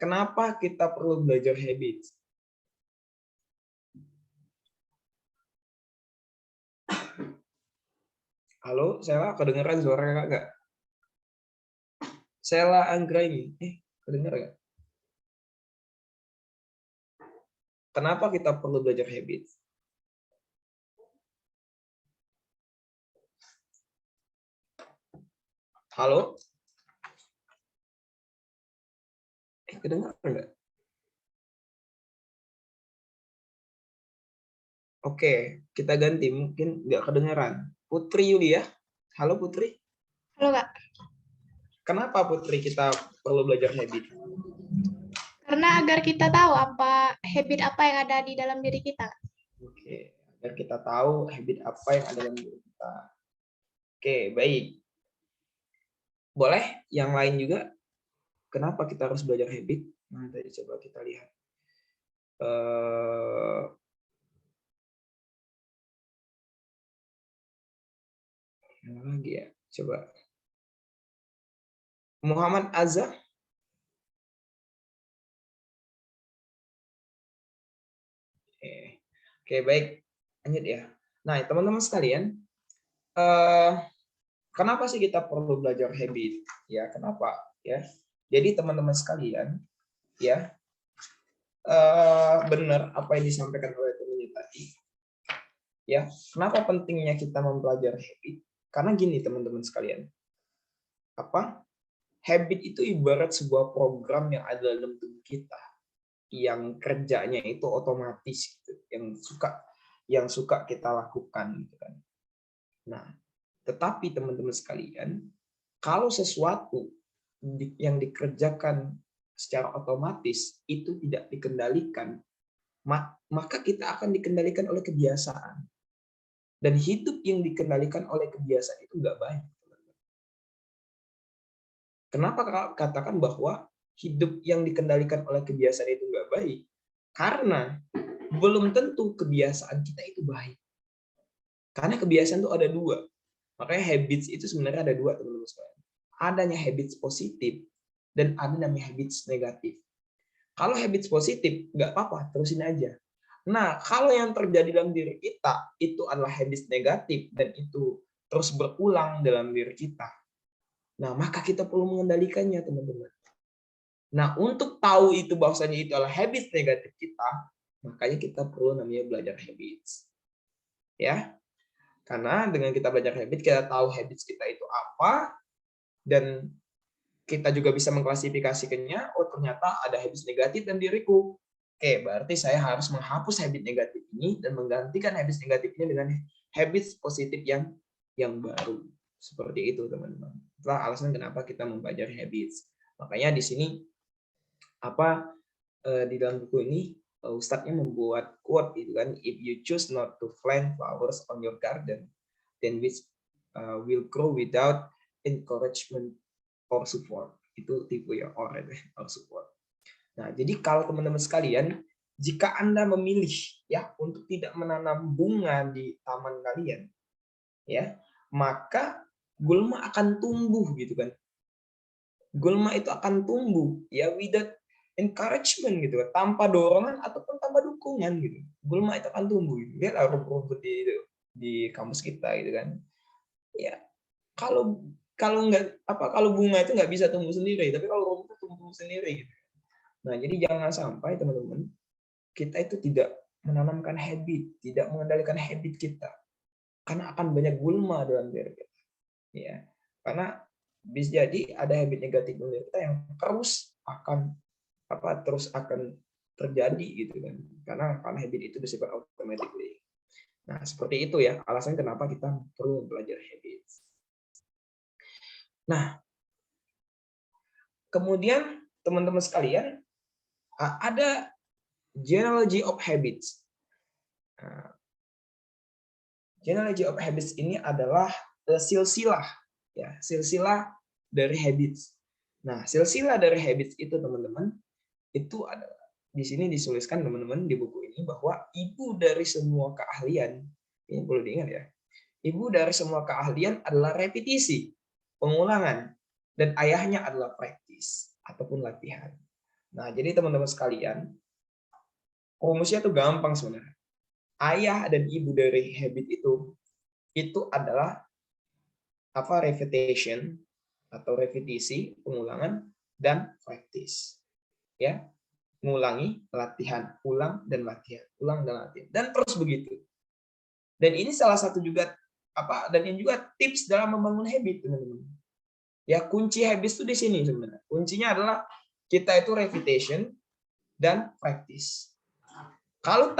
kenapa kita perlu belajar habits? Halo, Sela, kedengeran suara kakak nggak? Sela Anggraini, kedengeran nggak? Kenapa kita perlu belajar habits? Halo? Kedengeran nggak? Oke, kita ganti. Mungkin nggak kedengeran. Putri Yulia. Halo Putri.
Halo Kak,
Kenapa Putri kita perlu belajar habit?
karena agar kita tahu habit apa yang ada di dalam diri kita.
Oke, agar kita tahu habit apa yang ada dalam diri kita. Oke, baik. Boleh yang lain juga? Kenapa kita harus belajar habit? Nah, tadi coba kita lihat. Yang lagi ya, coba. Muhammad Azza. Oke, baik. Lanjut ya. Nah, teman-teman sekalian, kenapa sih kita perlu belajar habit? Ya, kenapa? Ya. Jadi teman-teman sekalian, ya, benar apa yang disampaikan oleh teman tadi. Ya, kenapa pentingnya kita mempelajari habit? Karena gini teman-teman sekalian, habit itu ibarat sebuah program yang ada dalam tubuh kita, yang kerjanya itu otomatis, gitu, yang suka kita lakukan, gitu kan. Nah, tetapi teman-teman sekalian, kalau sesuatu yang dikerjakan secara otomatis itu tidak dikendalikan, maka kita akan dikendalikan oleh kebiasaan. Dan hidup yang dikendalikan oleh kebiasaan itu nggak baik. Kenapa katakan bahwa hidup yang dikendalikan oleh kebiasaan itu nggak baik? Karena belum tentu kebiasaan kita itu baik. Karena kebiasaan itu ada dua. Makanya habits itu sebenarnya ada dua, teman-teman sekalian. Adanya habits positif dan ada namanya habits negatif. Kalau habits positif, nggak apa-apa, terusin aja. Nah, kalau yang terjadi dalam diri kita itu adalah habits negatif dan itu terus berulang dalam diri kita. Nah, maka kita perlu mengendalikannya, teman-teman. Nah, untuk tahu itu bahwasanya itu adalah habits negatif kita, makanya kita perlu namanya belajar habits. Ya. Karena dengan kita belajar habits, kita tahu habits kita itu apa, dan kita juga bisa mengklasifikasikannya, oh ternyata ada habits negatif dalam diriku. Oke, berarti saya harus menghapus habit negatif ini dan menggantikan habits negatif ini dengan habits positif yang baru. Seperti itu, teman-teman. Itulah alasan kenapa kita mempelajari habits. Makanya di sini di dalam buku ini Ustadznya membuat quote gitu kan, if you choose not to plant flowers on your garden, then which will grow without encouragement or support. Itu tipe ya, or support. Nah, jadi kalau teman-teman sekalian, jika Anda memilih ya untuk tidak menanam bunga di taman kalian, ya, maka gulma akan tumbuh gitu kan. Gulma itu akan tumbuh ya without encouragement gitu kan, tanpa dorongan ataupun tanpa dukungan gitu. Gulma itu akan tumbuh. Gitu. Lihat rumput di kampus kita gitu kan. Ya, kalau bunga itu nggak bisa tumbuh sendiri, tapi kalau rumput tumbuh sendiri gitu. Nah, jadi jangan sampai teman-teman kita itu tidak menanamkan habit, tidak mengendalikan habit kita, karena akan banyak gulma dalam diri kita. Ya, karena bisa jadi ada habit negatif dalam diri kita yang terus akan terjadi gitu kan, karena habit itu bersifat otomatis. Nah, seperti itu ya alasan kenapa kita perlu belajar habit. Nah, kemudian teman-teman sekalian, ada genealogy of habits. Genealogy of habits ini adalah silsilah Ya, silsilah dari habits. Nah, silsilah dari habits itu teman-teman, itu adalah di sini dituliskan teman-teman di buku ini bahwa ibu dari semua keahlian, ini perlu diingat ya, ibu dari semua keahlian adalah repetisi, pengulangan, dan ayahnya adalah praktis ataupun latihan. Nah, jadi teman-teman sekalian, rumusnya tuh gampang sebenarnya. Ayah dan ibu dari habit itu adalah apa? Repetition atau repetisi, pengulangan, dan praktis. Ya, mengulangi, latihan, ulang dan latihan, ulang dan latihan, dan terus begitu. Dan ini salah satu juga apa? Dan ini juga tips dalam membangun habit, teman-teman. Ya, kunci habit itu di sini sebenarnya. Kuncinya adalah kita itu repetition dan praktis. Kalau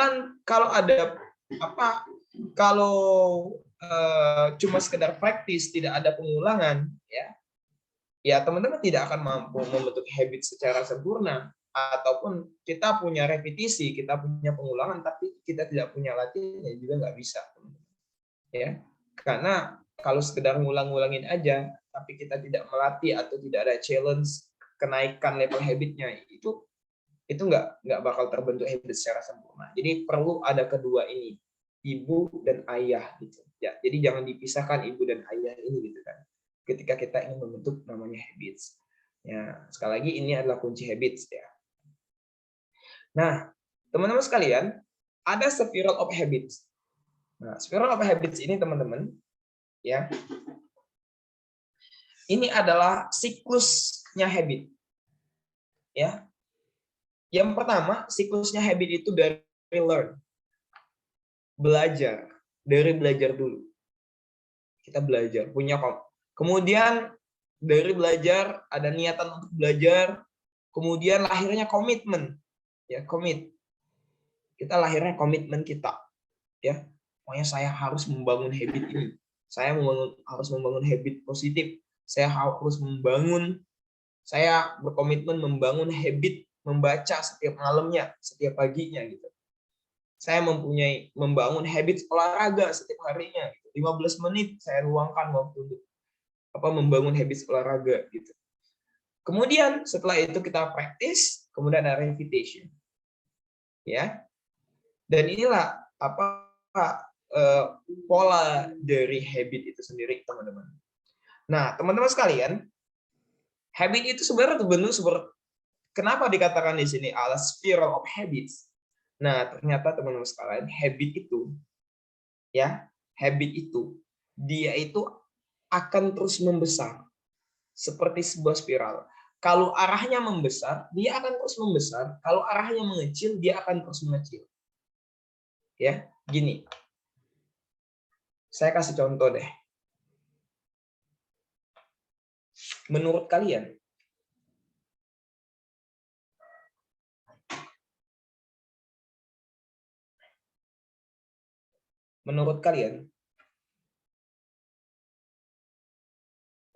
ada apa? Kalau cuma sekedar praktis, tidak ada pengulangan, ya teman-teman tidak akan mampu membentuk habit secara sempurna. Ataupun kita punya repetisi, kita punya pengulangan, tapi kita tidak punya latihan, ya juga nggak bisa. Ya, karena kalau sekedar ngulang-ngulangin aja, tapi kita tidak melatih atau tidak ada challenge kenaikan level habitnya, itu nggak bakal terbentuk habit secara sempurna. Jadi perlu ada kedua ini, ibu dan ayah gitu. Ya, jadi jangan dipisahkan ibu dan ayah ini gitu kan. Ketika kita ingin membentuk namanya habits. Ya, sekali lagi ini adalah kunci habits ya. Nah, teman-teman sekalian, ada spiral of habits. Nah, spiral of habits ini teman-teman, ya, ini adalah siklusnya habit. Ya, yang pertama siklusnya habit itu dari learn, belajar, dari belajar dulu. Kita belajar, punya kemudian dari belajar ada niatan untuk belajar, kemudian lahirnya komitmen, ya komit. Kita lahirnya komitmen kita, ya. Pokoknya saya harus membangun habit ini. Saya harus membangun habit positif. Saya berkomitmen membangun habit membaca setiap malamnya, setiap paginya gitu. Saya membangun habit olahraga setiap harinya. 15 menit saya luangkan waktu untuk membangun habit olahraga gitu. Kemudian setelah itu kita praktis, kemudian ada repetition. Ya. Dan inilah pola dari habit itu sendiri, teman-teman. Nah, teman-teman sekalian, habit itu sebenarnya terbentuk kenapa dikatakan di sini adalah spiral of habits. Nah, ternyata teman-teman sekalian, habit itu dia itu akan terus membesar seperti sebuah spiral. Kalau arahnya membesar, dia akan terus membesar. Kalau arahnya mengecil, dia akan terus mengecil. Ya, gini. Saya kasih contoh deh. Menurut kalian,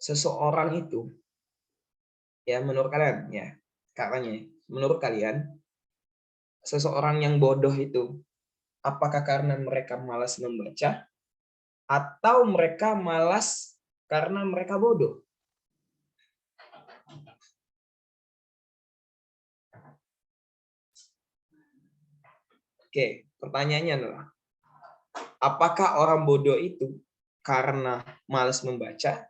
seseorang itu, ya menurut kalian, ya katanya, menurut kalian, seseorang yang bodoh itu, apakah karena mereka malas membaca, atau mereka malas karena mereka bodoh? Oke, pertanyaannya adalah, apakah orang bodoh itu karena malas membaca,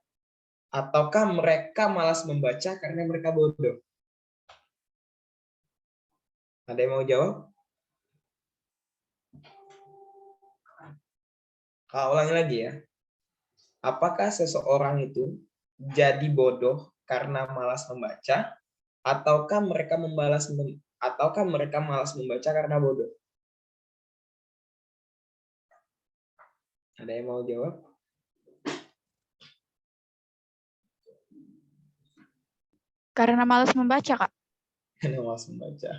ataukah mereka malas membaca karena mereka bodoh? Ada yang mau jawab? Ulangi lagi ya. Apakah seseorang itu jadi bodoh karena malas membaca, ataukah mereka malas membaca karena bodoh? Ada yang mau jawab?
Karena malas membaca, Kak.
Karena malas membaca.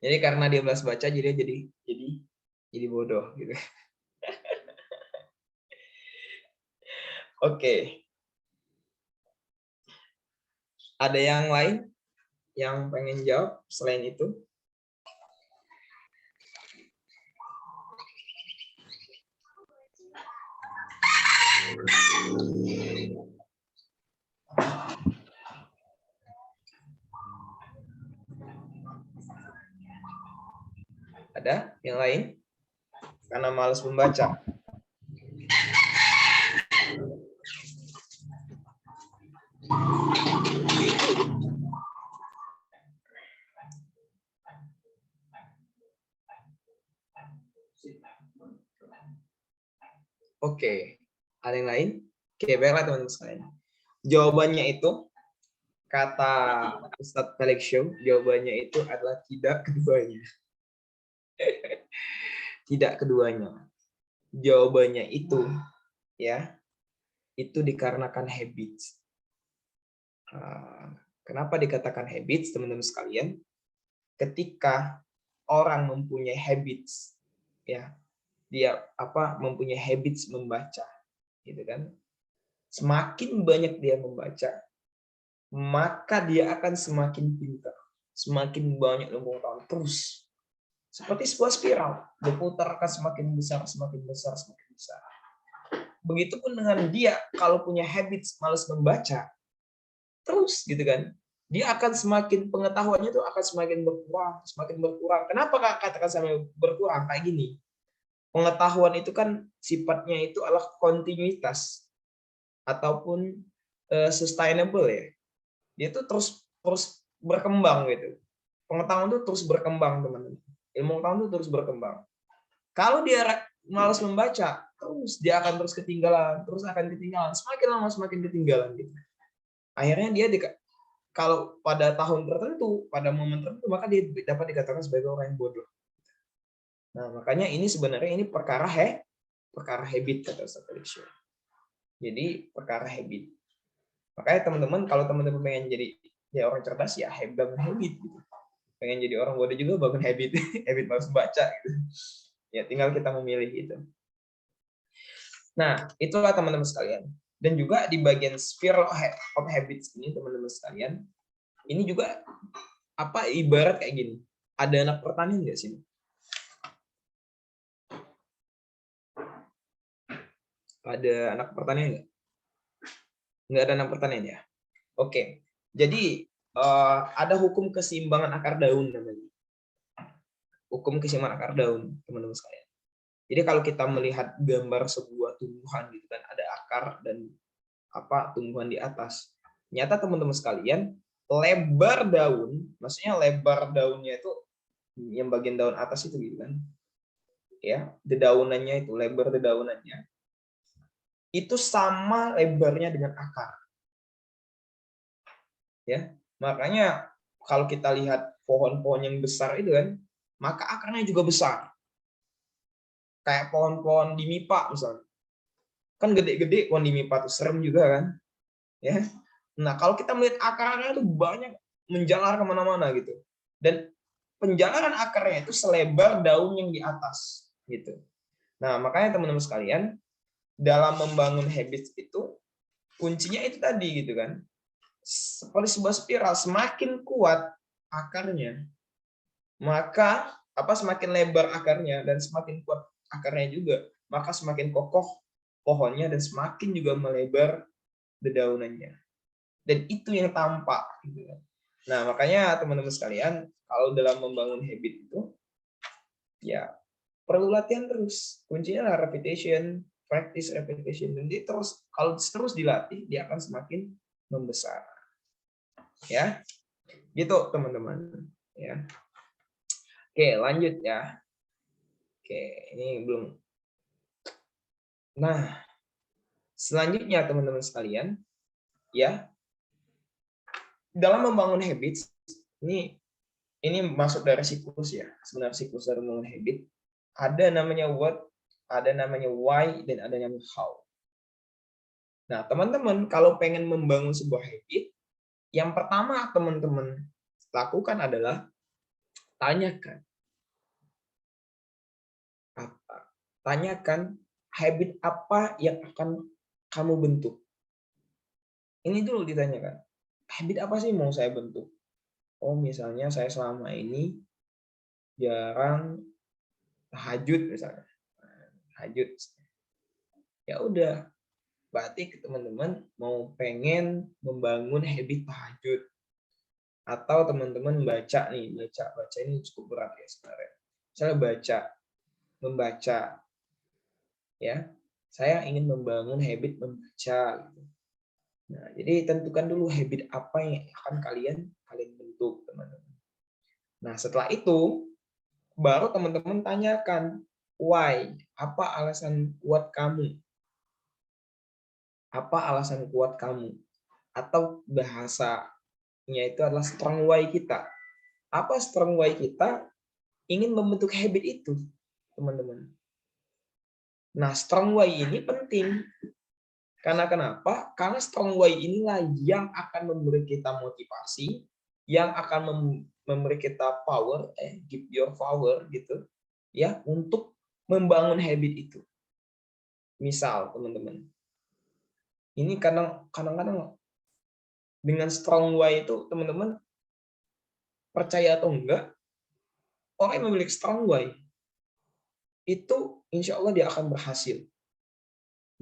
Jadi karena dia malas baca, jadi bodoh gitu. Oke. Ada yang lain yang pengen jawab selain itu? Ada yang lain? Karena malas membaca. Oke, ada yang lain? Oke, baiklah teman-teman sekalian. Jawabannya itu, kata Ustadz Felix Show, jawabannya itu adalah tidak keduanya. Tidak keduanya. Jawabannya itu, ya, itu dikarenakan habits. Kenapa dikatakan habits, teman-teman sekalian? Ketika orang mempunyai habits, ya, dia mempunyai habits membaca, gitu kan? Semakin banyak dia membaca, maka dia akan semakin pintar, semakin banyak ilmu pengetahuan terus. Seperti sebuah spiral, berputar akan semakin besar, semakin besar, semakin besar. Begitupun dengan dia kalau punya habits malas membaca, terus gitu kan, dia akan semakin pengetahuannya itu akan semakin berkurang, semakin berkurang. Kenapa katakan sampai berkurang kayak gini? Pengetahuan itu kan sifatnya itu adalah kontinuitas ataupun sustainable ya. Dia itu terus berkembang gitu. Pengetahuan itu terus berkembang, teman-teman. Ilmu pengetahuan itu terus berkembang. Kalau dia malas membaca, terus dia akan terus ketinggalan, terus akan ketinggalan, semakin lama semakin ketinggalan gitu. Akhirnya dia kalau pada tahun tertentu, pada momen tertentu, maka dia dapat dikatakan sebagai orang yang bodoh. Nah, makanya ini sebenarnya ini perkara habit kata Ustaz Felix. Jadi perkara habit. Makanya teman-teman, kalau teman-teman pengen jadi orang cerdas ya bangun habit gitu. Pengen jadi orang bodoh juga bangun habit, habit harus baca gitu. Ya tinggal kita memilih gitu. Nah, itulah teman-teman sekalian. Dan juga di bagian spiral of habits ini teman-teman sekalian, ini juga ibarat kayak gini. Ada anak pertanian nggak sih? Ada anak pertanian nggak? Nggak ada anak pertanian ya? Oke. Jadi ada hukum keseimbangan akar daun namanya. Hukum keseimbangan akar daun, teman-teman sekalian. Jadi kalau kita melihat gambar sebuah tumbuhan gitu kan, ada akar dan tumbuhan di atas. Ternyata teman-teman sekalian, lebar daun, maksudnya lebar daunnya itu yang bagian daun atas itu gitu kan. Ya, dedaunannya itu, lebar dedaunannya itu sama lebarnya dengan akar. Ya, makanya kalau kita lihat pohon-pohon yang besar itu kan, maka akarnya juga besar. Kayak pohon-pohon di MIPA misalnya. Kan gede-gede pohon di MIPA tuh, serem juga kan. Ya. Nah, kalau kita melihat akarnya itu banyak menjalar kemana-mana gitu. Dan penjalaran akarnya itu selebar daun yang di atas gitu. Nah, makanya teman-teman sekalian, dalam membangun habits itu kuncinya itu tadi gitu kan. Seperti sebuah spiral, semakin kuat akarnya, maka semakin lebar akarnya dan semakin kuat akarnya juga, maka semakin kokoh pohonnya dan semakin juga melebar dedaunannya. Dan itu yang tampak gitu kan. Nah, makanya teman-teman sekalian, kalau dalam membangun habit itu ya perlu latihan terus. Kuncinya adalah repetition, practice, repetition. Dan dia kalau terus dilatih, dia akan semakin membesar. Ya. Gitu, teman-teman. Ya. Oke, lanjut ya. Oke, ini belum. Nah, selanjutnya teman-teman sekalian, ya. Dalam membangun habits, ini masuk dari siklus ya. Sebenarnya siklus dari membangun habit. Ada namanya what, ada namanya why, dan ada namanya how. Nah, teman-teman, kalau pengen membangun sebuah habit, yang pertama teman-teman lakukan adalah tanyakan. Tanyakan habit apa yang akan kamu bentuk. Ini dulu ditanyakan. Habit apa sih mau saya bentuk? Oh, misalnya saya selama ini jarang tahajud misalnya. Tahajud. Ya udah. Berarti teman-teman mau pengen membangun habit tahajud. Atau teman-teman baca ini cukup berat ya sebenarnya. Misalnya membaca, ya. Saya ingin membangun habit membaca. Gitu. Nah, jadi tentukan dulu habit apa yang akan kalian bentuk, teman-teman. Nah, setelah itu baru teman-teman tanyakan why, apa alasan kuat kamu? Apa alasan kuat kamu? Atau bahasanya itu adalah strong why kita. Apa strong why kita ingin membentuk habit itu, teman-teman? Nah, strong why ini penting. Karena kenapa? Karena strong why inilah yang akan memberi kita motivasi, yang akan memberi kita power, give your power gitu, ya, untuk membangun habit itu. Misal, teman-teman, ini kadang-kadang dengan strong why itu, teman-teman, percaya atau enggak, orang yang memiliki strong why itu insya Allah dia akan berhasil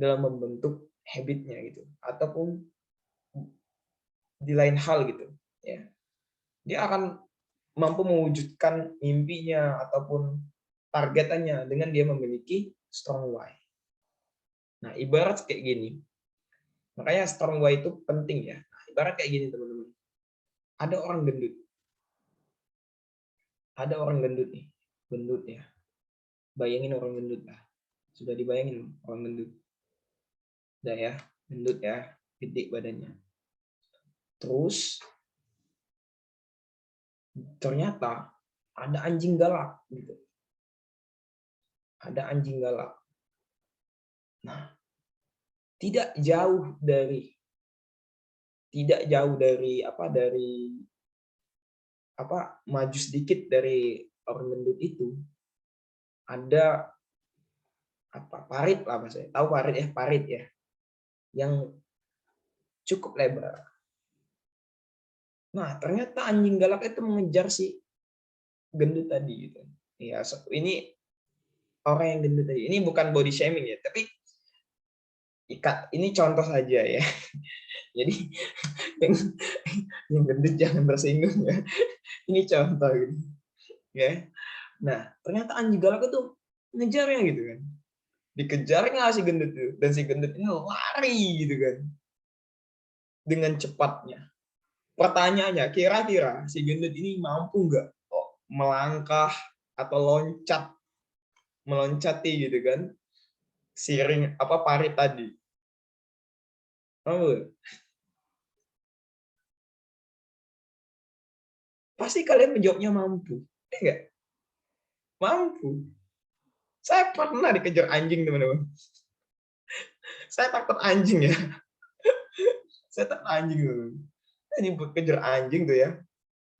dalam membentuk habitnya gitu, ataupun di lain hal gitu, ya. Dia akan mampu mewujudkan mimpinya ataupun targetannya dengan dia memiliki strong why. Nah, ibarat kayak gini. Makanya strong why itu penting ya. Nah, ibarat kayak gini, teman-teman. Ada orang gendut. Ada orang gendut nih. Gendut ya. Bayangin orang gendut lah. Sudah dibayangin orang gendut. Udah ya, gendut ya, gede badannya. Terus ternyata ada anjing galak gitu. Ada anjing galak. Nah, tidak jauh dari maju sedikit dari orang gendut itu ada parit lah, Mas. Tahu parit ya, yang cukup lebar. Nah, ternyata anjing galak itu mengejar si gendut tadi gitu. Ya, ini orang yang gendut tadi. Ini bukan body shaming ya, tapi ini contoh saja ya. Jadi yang gendut jangan tersinggung ya. Ini contoh gitu. Ya. Nah, ternyata anjing galak itu ngejarnya gitu kan. Dikejarnya si gendut itu, dan si gendut ini lari gitu kan. Dengan cepatnya. Pertanyaannya, kira-kira si gendut ini mampu nggak melangkah atau meloncati gitu kan si parit tadi? Pasti kalian menjawabnya mampu, ya enggak? Mampu. Saya pernah dikejar anjing, teman-teman. Saya takut anjing ya. Saya takut anjing, teman-teman. Ini buat kejar anjing tuh ya.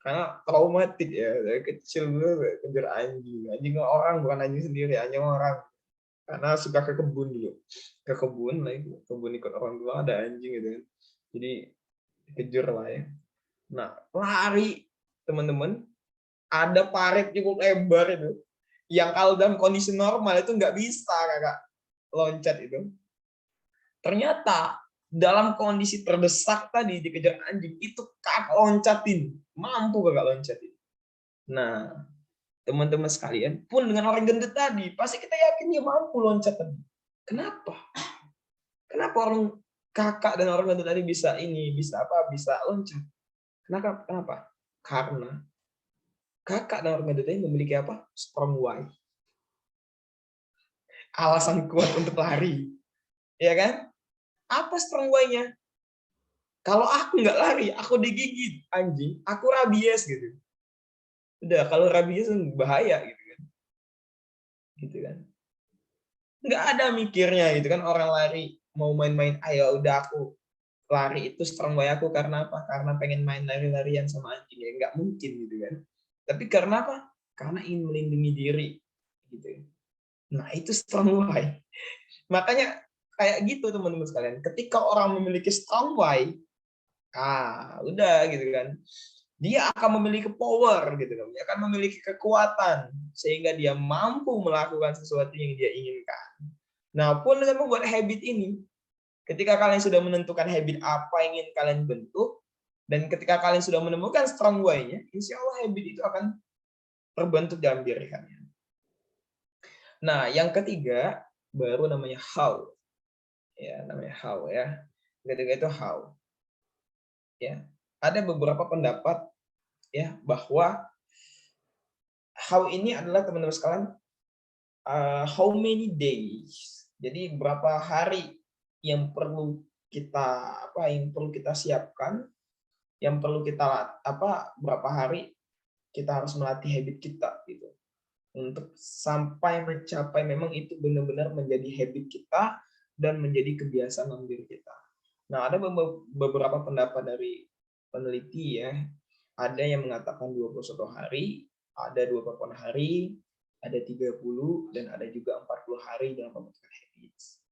Karena traumatik ya. Dari kecil gue kejar anjing. Anjing orang, bukan anjing sendiri, anjing orang. Karena suka ke kebun dulu. Ke kebun ikut orang tua, ada anjing gitu kan. Jadi dikejar lah ya. Nah, lari, teman-teman. Ada parit cukup lebar itu. Yang kalau dalam kondisi normal itu nggak bisa kakak loncat itu. Ternyata dalam kondisi terdesak tadi dikejar anjing itu kakak loncatin, mampu kakak loncatin. Nah, teman-teman sekalian, pun dengan orang gendut tadi pasti kita yakin dia mampu loncat tadi. Kenapa? Kenapa orang kakak dan orang gendut tadi bisa loncat? Kenapa? Karena kakak dan orang gendut tadi memiliki strong why. Alasan kuat untuk lari. Ya kan? Apa strong why-nya? Kalau aku nggak lari, aku digigit anjing, aku rabies gitu. Udah, kalau rabies bahaya gitu kan. Gitu kan. Nggak ada mikirnya gitu kan, orang lari mau main-main, ayo udah aku lari, itu strong why aku karena apa? Karena pengen main lari-larian sama anjing, ya nggak mungkin gitu kan. Tapi karena apa? Karena ingin melindungi diri gitu. Nah, itu strong why. Makanya kayak gitu teman-teman sekalian. Ketika orang memiliki strong why, udah gitu kan. Dia akan memiliki power gitu kan. Dia akan memiliki kekuatan sehingga dia mampu melakukan sesuatu yang dia inginkan. Nah, pun dengan membuat habit ini, ketika kalian sudah menentukan habit apa yang ingin kalian bentuk, dan ketika kalian sudah menemukan strong why-nya, insya Allah habit itu akan terbentuk dalam diri kalian. Nah, yang ketiga baru namanya how. Ya, namanya how ya. Ketiga itu how. Ya. Ada beberapa pendapat ya bahwa how ini adalah teman-teman sekalian how many days. Jadi berapa hari yang perlu kita siapkan, yang perlu kita berapa hari kita harus melatih habit kita gitu. Untuk sampai mencapai memang itu benar-benar menjadi habit kita dan menjadi kebiasaan dalam diri kita. Nah, ada beberapa pendapat dari peneliti ya. Ada yang mengatakan 21 hari, ada 28 hari, ada 30, dan ada juga 40 hari dalam pembentukan habits.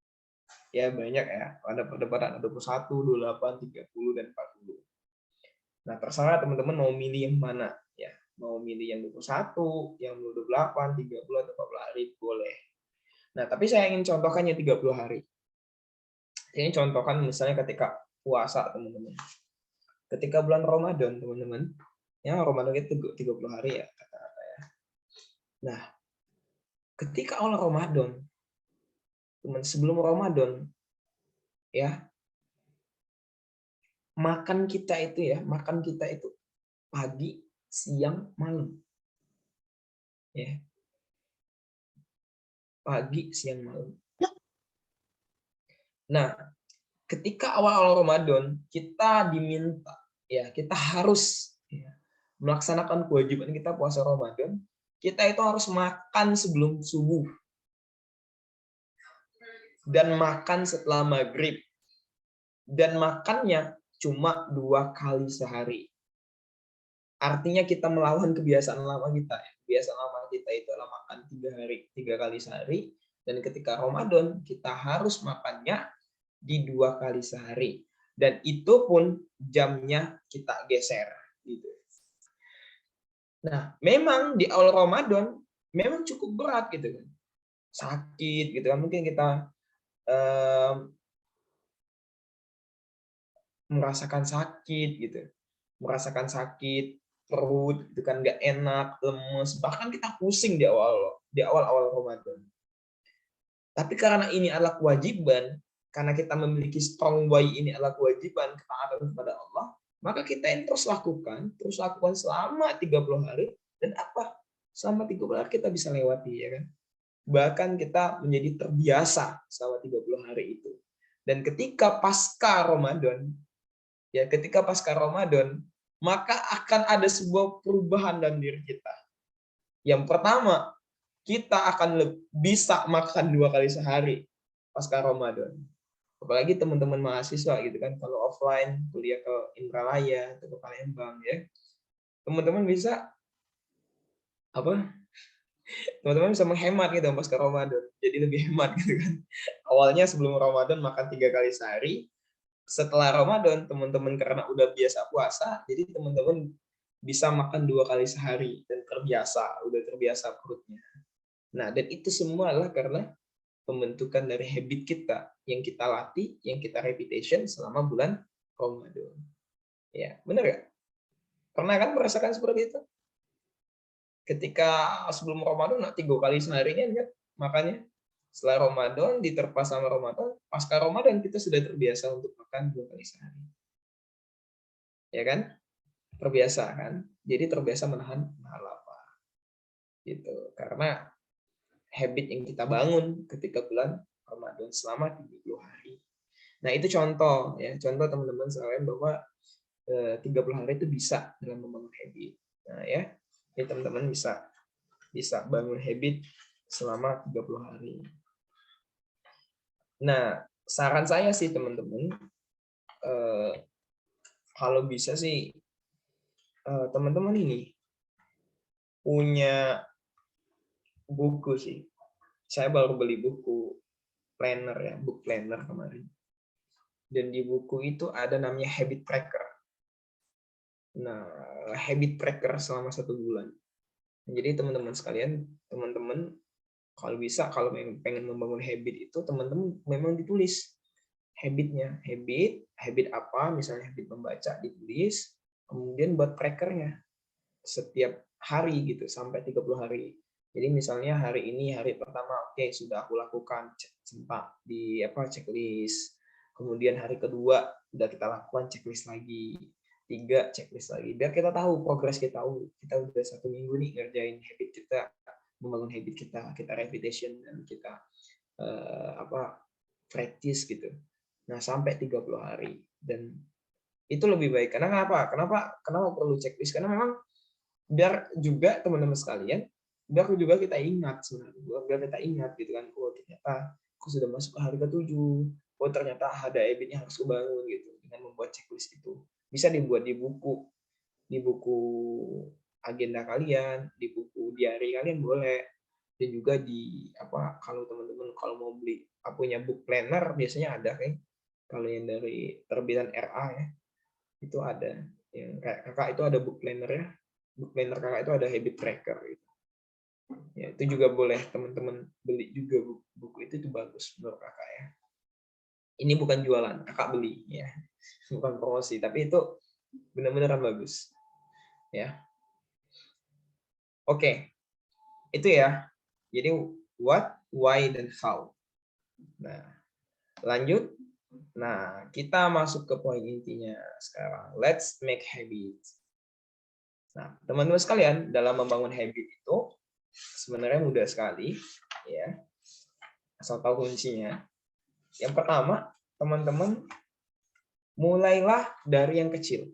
Ya, banyak ya. Ada perdebatan 21, 28, 30, dan 40. Nah, terserah teman-teman mau milih yang mana ya. Mau milih yang 21, yang 28, 30, atau 40 hari boleh. Nah, tapi saya ingin contohkan yang 30 hari. Ini contohkan misalnya ketika puasa, teman-teman. Ketika bulan Ramadan, teman-teman. Ya, Ramadan itu 30 hari ya, kata-kata ya. Nah, ketika awal Ramadan, teman, sebelum Ramadan, ya, makan kita itu pagi, siang, malam. Ya. Pagi, siang, malam. Nah, ketika awal-awal Ramadan, kita diminta, ya, kita harus ya, melaksanakan kewajiban kita puasa Ramadan, kita itu harus makan sebelum subuh. Dan makan setelah maghrib. Dan makannya cuma 2 kali sehari. Artinya kita melawan kebiasaan lama kita. Kebiasaan lama kita itu adalah makan 3 kali sehari. Dan ketika Ramadan, kita harus makannya di 2 kali sehari. Dan itu pun jamnya kita geser. Gitu. Nah, memang di awal Ramadan, memang cukup berat gitu kan. Sakit gitu kan. Mungkin kita merasakan sakit gitu. Merasakan sakit, perut itu kan nggak enak, lemes, bahkan kita pusing di awal Ramadan. Tapi karena ini adalah kewajiban, karena kita memiliki strong why ini adalah kewajiban ketaatan kepada Allah, maka kita yang terus lakukan selama 30 hari, dan selama 30 hari kita bisa lewati ya kan. Bahkan kita menjadi terbiasa selama 30 hari itu. Dan ketika pasca Ramadan, maka akan ada sebuah perubahan dalam diri kita. Yang pertama, kita akan bisa makan 2 kali sehari pasca Ramadan. Apalagi teman-teman mahasiswa gitu kan, kalau offline kuliah ke Indralaya atau ke Palembang ya, teman-teman bisa teman-teman bisa menghemat gitu pasca Ramadan. Jadi lebih hemat gitu kan. Awalnya sebelum Ramadan makan 3 kali sehari. Setelah Ramadan, teman-teman karena udah biasa puasa, jadi teman-teman bisa makan 2 kali sehari dan udah terbiasa perutnya. Nah, dan itu semua adalah karena pembentukan dari habit kita yang kita latih, yang kita repetition selama bulan Ramadan. Ya, benar ya? Pernah kan merasakan seperti itu? Ketika sebelum Ramadan 3 kali seharinya kan makannya. Setelah Ramadan, diterpa sama Ramadan, pasca Ramadan kita sudah terbiasa untuk makan 2 kali sehari. Ya kan? Terbiasa kan? Jadi terbiasa menahan lapar. Gitu. Karena habit yang kita bangun ketika bulan Ramadan selama 30 hari. Nah, itu contoh ya, contoh teman-teman sekalian bahwa 30 hari itu bisa dalam membangun habit. Nah, ya. Jadi teman-teman bisa bangun habit selama 30 hari. Nah, saran saya sih teman-teman, kalau bisa sih teman-teman ini punya buku sih. Saya baru beli buku planner ya, book planner kemarin. Dan di buku itu ada namanya habit tracker. Nah, habit tracker selama 1 bulan. Jadi teman-teman sekalian, teman-teman kalau bisa, kalau pengen membangun habit itu, teman-teman memang ditulis habitnya. Habit apa, misalnya habit membaca, ditulis, kemudian buat trackernya setiap hari gitu, sampai 30 hari. Jadi misalnya hari ini hari pertama, oke, sudah aku lakukan sempat di checklist. Kemudian hari kedua udah kita lakukan checklist lagi. 3 checklist lagi. Biar kita tahu progres kita. Kita udah 1 minggu nih ngerjain habit kita, membangun habit kita repetition dan kita practice gitu. Nah, sampai 30 hari. Dan itu lebih baik. Karena kenapa perlu checklist? Karena memang biar juga teman-teman sekalian, biar juga kita ingat sebenarnya, biar kita ingat gitu kan, oh ternyata aku sudah masuk ke hari ke-7, oh ternyata ada habitnya harus kubangun gitu, dengan membuat checklist itu. Bisa dibuat di buku agenda kalian, di buku diary kalian boleh, dan juga di kalau teman-teman kalau mau beli punya book planner biasanya ada kan, kalau yang dari terbitan RA ya, itu ada yang kayak kakak itu ada book planner ya. Book planner kakak itu ada habit tracker gitu. Ya, itu juga boleh teman-teman beli juga buku itu bagus menurut kakak ya. Ini bukan jualan, kakak beli ya. Bukan promosi, tapi itu benar-benar bagus. Ya. Oke. Itu ya. Jadi what, why, dan how. Nah, lanjut. Nah, kita masuk ke poin intinya sekarang. Let's make habits. Nah, teman-teman sekalian, dalam membangun habit itu sebenarnya mudah sekali, ya. Asal tahu kuncinya. Yang pertama, teman-teman mulailah dari yang kecil.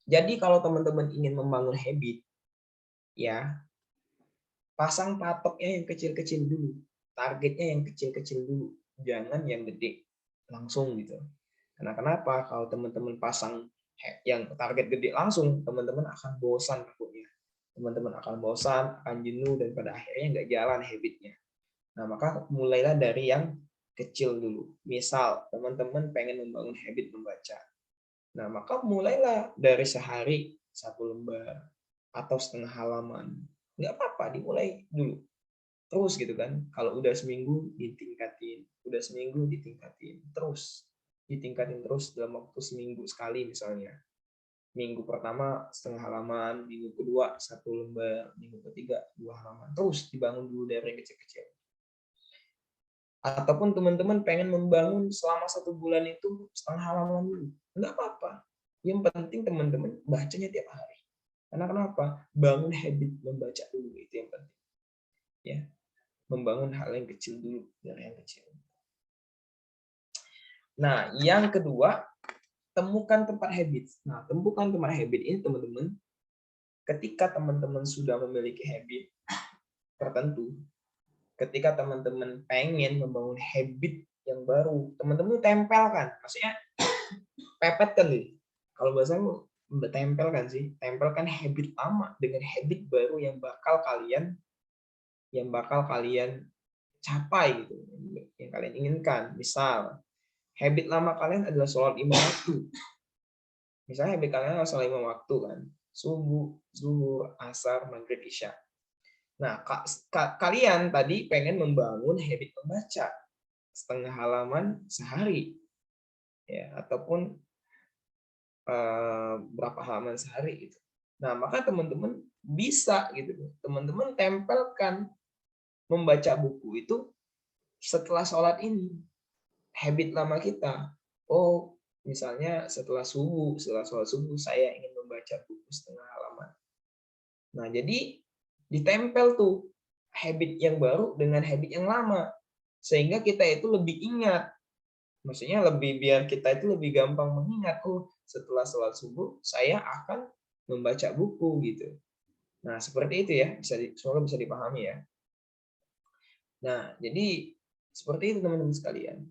Jadi kalau teman-teman ingin membangun habit, ya, pasang patoknya yang kecil-kecil dulu. Targetnya yang kecil-kecil dulu. Jangan yang gede langsung gitu. Karena kenapa? Kalau teman-teman pasang yang target gede langsung, teman-teman akan bosan takutnya. Teman-teman akan bosan, akan jenuh, dan pada akhirnya nggak jalan habitnya. Nah, maka mulailah dari yang kecil dulu. Misal, teman-teman pengen membangun habit membaca. Nah, maka mulailah dari sehari 1 lembar atau setengah halaman. Nggak apa-apa, dimulai dulu. Terus gitu kan. Kalau udah seminggu, ditingkatin. Udah seminggu, ditingkatin. Terus. Ditingkatin terus dalam waktu seminggu sekali misalnya. Minggu pertama setengah halaman, minggu kedua 1 lembar, minggu ketiga 2 halaman. Terus dibangun dulu dari kecil-kecil. Ataupun teman-teman pengen membangun selama 1 bulan itu setengah halaman dulu. Enggak apa-apa. Yang penting teman-teman bacanya tiap hari. Karena kenapa? Bangun habit membaca dulu, itu yang penting. Ya. Membangun hal yang kecil dulu, dari yang kecil. Nah, yang kedua, temukan tempat habit. Nah, temukan tempat habit ini teman-teman, ketika teman-teman sudah memiliki habit tertentu, ketika teman-teman pengen membangun habit yang baru, teman-teman tempelkan, maksudnya pepetkan nih. Kalau bahasanya tempelkan sih, tempelkan habit lama dengan habit baru yang bakal kalian capai gitu, yang kalian inginkan. Misal, habit lama kalian adalah sholat 5 waktu. Misalnya habit kalian adalah sholat 5 waktu kan, subuh, zuhur, asar, maghrib, isya. Nah, kalian tadi pengen membangun habit membaca setengah halaman sehari, ya, ataupun berapa halaman sehari gitu. Nah, maka teman-teman bisa gitu, teman-teman tempelkan membaca buku itu setelah sholat ini, habit lama kita. Oh, misalnya setelah sholat subuh saya ingin membaca buku setengah halaman. Nah, jadi ditempel tuh habit yang baru dengan habit yang lama, sehingga kita itu lebih ingat. Maksudnya biar kita itu lebih gampang mengingat, oh setelah sholat subuh saya akan membaca buku gitu. Nah, seperti itu ya, semoga bisa dipahami ya. Nah, jadi seperti itu teman-teman sekalian.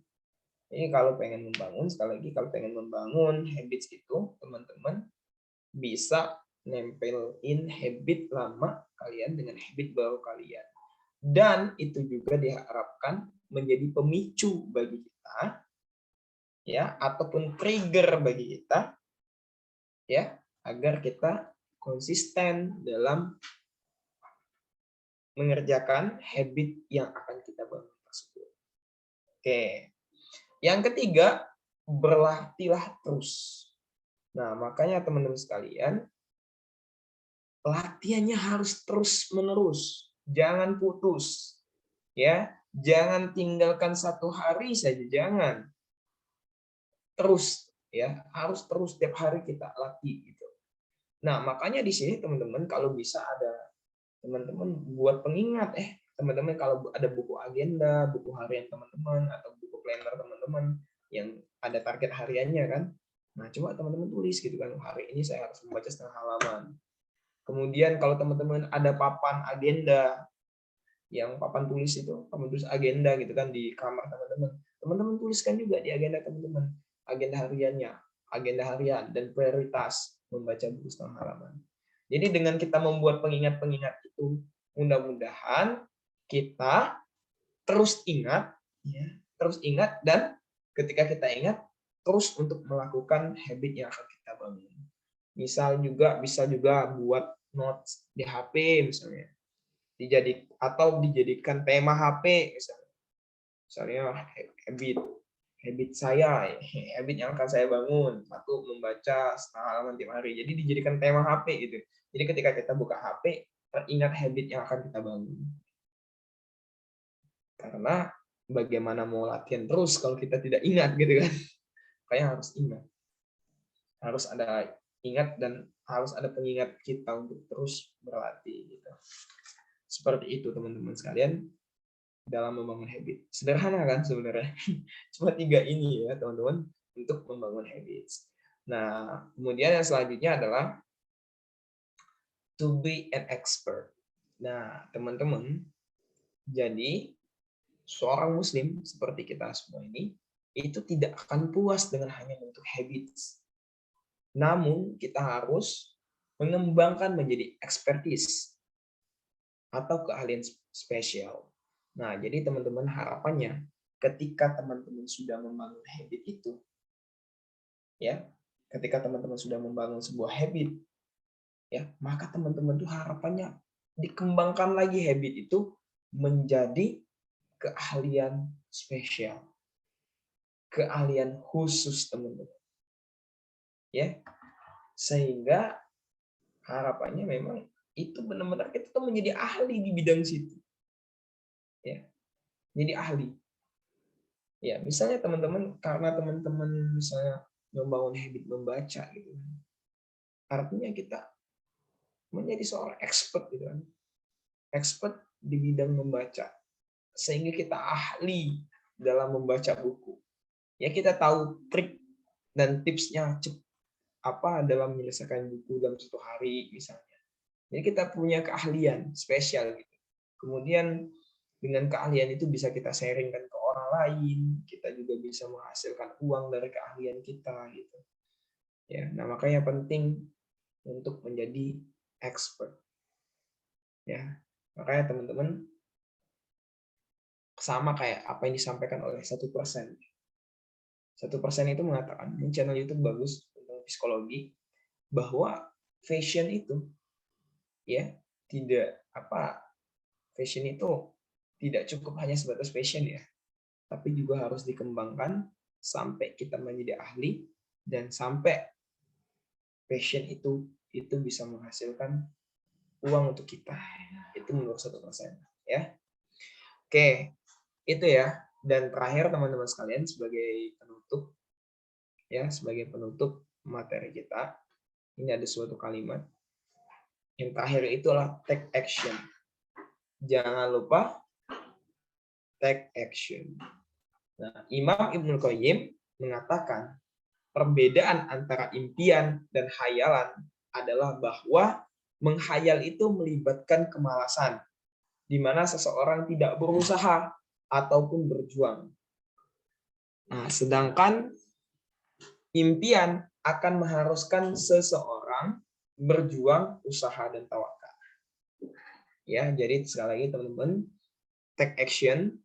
Ini kalau pengen membangun, sekali lagi kalau pengen membangun habits itu, teman-teman bisa nempelin habit lama kalian dengan habit baru kalian. Dan itu juga diharapkan menjadi pemicu bagi kita, ya, ataupun trigger bagi kita, ya, agar kita konsisten dalam mengerjakan habit yang akan kita bangun tersebut. Oke. Yang ketiga, berlatihlah terus. Nah, makanya teman-teman sekalian, latihannya harus terus-menerus, jangan putus. Ya, jangan tinggalkan 1 hari saja, jangan. Terus ya, harus terus tiap hari kita latih gitu. Nah, makanya di sini teman-teman kalau bisa ada teman-teman buat pengingat, teman-teman kalau ada buku agenda, buku harian teman-teman atau buku planner teman-teman yang ada target hariannya kan. Nah, coba teman-teman tulis gitu kan, hari ini saya harus membaca setengah halaman. Kemudian kalau teman-teman ada papan agenda, yang papan tulis itu, papan tulis agenda gitu kan di kamar teman-teman. Teman-teman tuliskan juga di agenda teman-teman, agenda hariannya, agenda harian dan prioritas membaca buku setengah halaman. Jadi dengan kita membuat pengingat-pengingat itu, mudah-mudahan kita terus ingat, ya, terus ingat, dan ketika kita ingat, terus untuk melakukan habit yang akan kita bangun. Bisa juga buat notes di HP misalnya, dijadikan tema HP misalnya habit saya, habit yang akan saya bangun, 1 membaca setengah halaman tiap hari. Jadi dijadikan tema HP gitu. Jadi ketika kita buka HP, teringat habit yang akan kita bangun. Karena bagaimana mau latihan terus kalau kita tidak ingat gitu kan? Makanya harus ingat. Harus ada ingat dan harus ada pengingat kita untuk terus berlatih gitu. Seperti itu teman-teman sekalian dalam membangun habit. Sederhana kan sebenarnya. Cuma 3 ini ya teman-teman untuk membangun habits. Nah, kemudian yang selanjutnya adalah to be an expert. Nah, teman-teman, jadi seorang muslim seperti kita semua ini itu tidak akan puas dengan hanya bentuk habits. Namun kita harus mengembangkan menjadi expertise atau keahlian spesial. Nah, jadi teman-teman harapannya ketika teman-teman sudah membangun habit itu, ya, ketika teman-teman sudah membangun sebuah habit, ya, maka teman-teman tuh harapannya dikembangkan lagi habit itu menjadi keahlian spesial, keahlian khusus teman-teman, ya, sehingga harapannya memang itu benar-benar kita tuh menjadi ahli di bidang situ, ya, jadi ahli. Ya, misalnya teman-teman, karena teman-teman misalnya membangun habit membaca gitu, artinya kita menjadi seorang expert gitu kan, expert di bidang membaca, sehingga kita ahli dalam membaca buku. Ya, kita tahu trik dan tipsnya apa dalam menyelesaikan buku dalam 1 hari misalnya. Jadi kita punya keahlian spesial gitu. Kemudian dengan keahlian itu bisa kita sharingkan ke orang lain, kita juga bisa menghasilkan uang dari keahlian kita gitu. Ya, nah makanya penting untuk menjadi expert. Ya, makanya teman-teman sama kayak apa yang disampaikan oleh 1%. 1% itu mengatakan, ini channel YouTube bagus tentang psikologi, bahwa fashion itu ya fashion itu tidak cukup hanya sebatas fashion ya, tapi juga harus dikembangkan sampai kita menjadi ahli dan sampai fashion itu bisa menghasilkan uang untuk kita. Itu menurut 1% ya. Oke, itu ya. Dan terakhir teman-teman sekalian sebagai penutup ya, sebagai penutup materi kita, ini ada suatu kalimat. Yang terakhir itulah take action. Jangan lupa take action. Nah, Imam Ibnul Qayyim mengatakan perbedaan antara impian dan khayalan adalah bahwa menghayal itu melibatkan kemalasan, di mana seseorang tidak berusaha ataupun berjuang. Nah, sedangkan impian akan mengharuskan seseorang berjuang, usaha, dan tawakal. Ya, jadi sekali lagi teman-teman, take action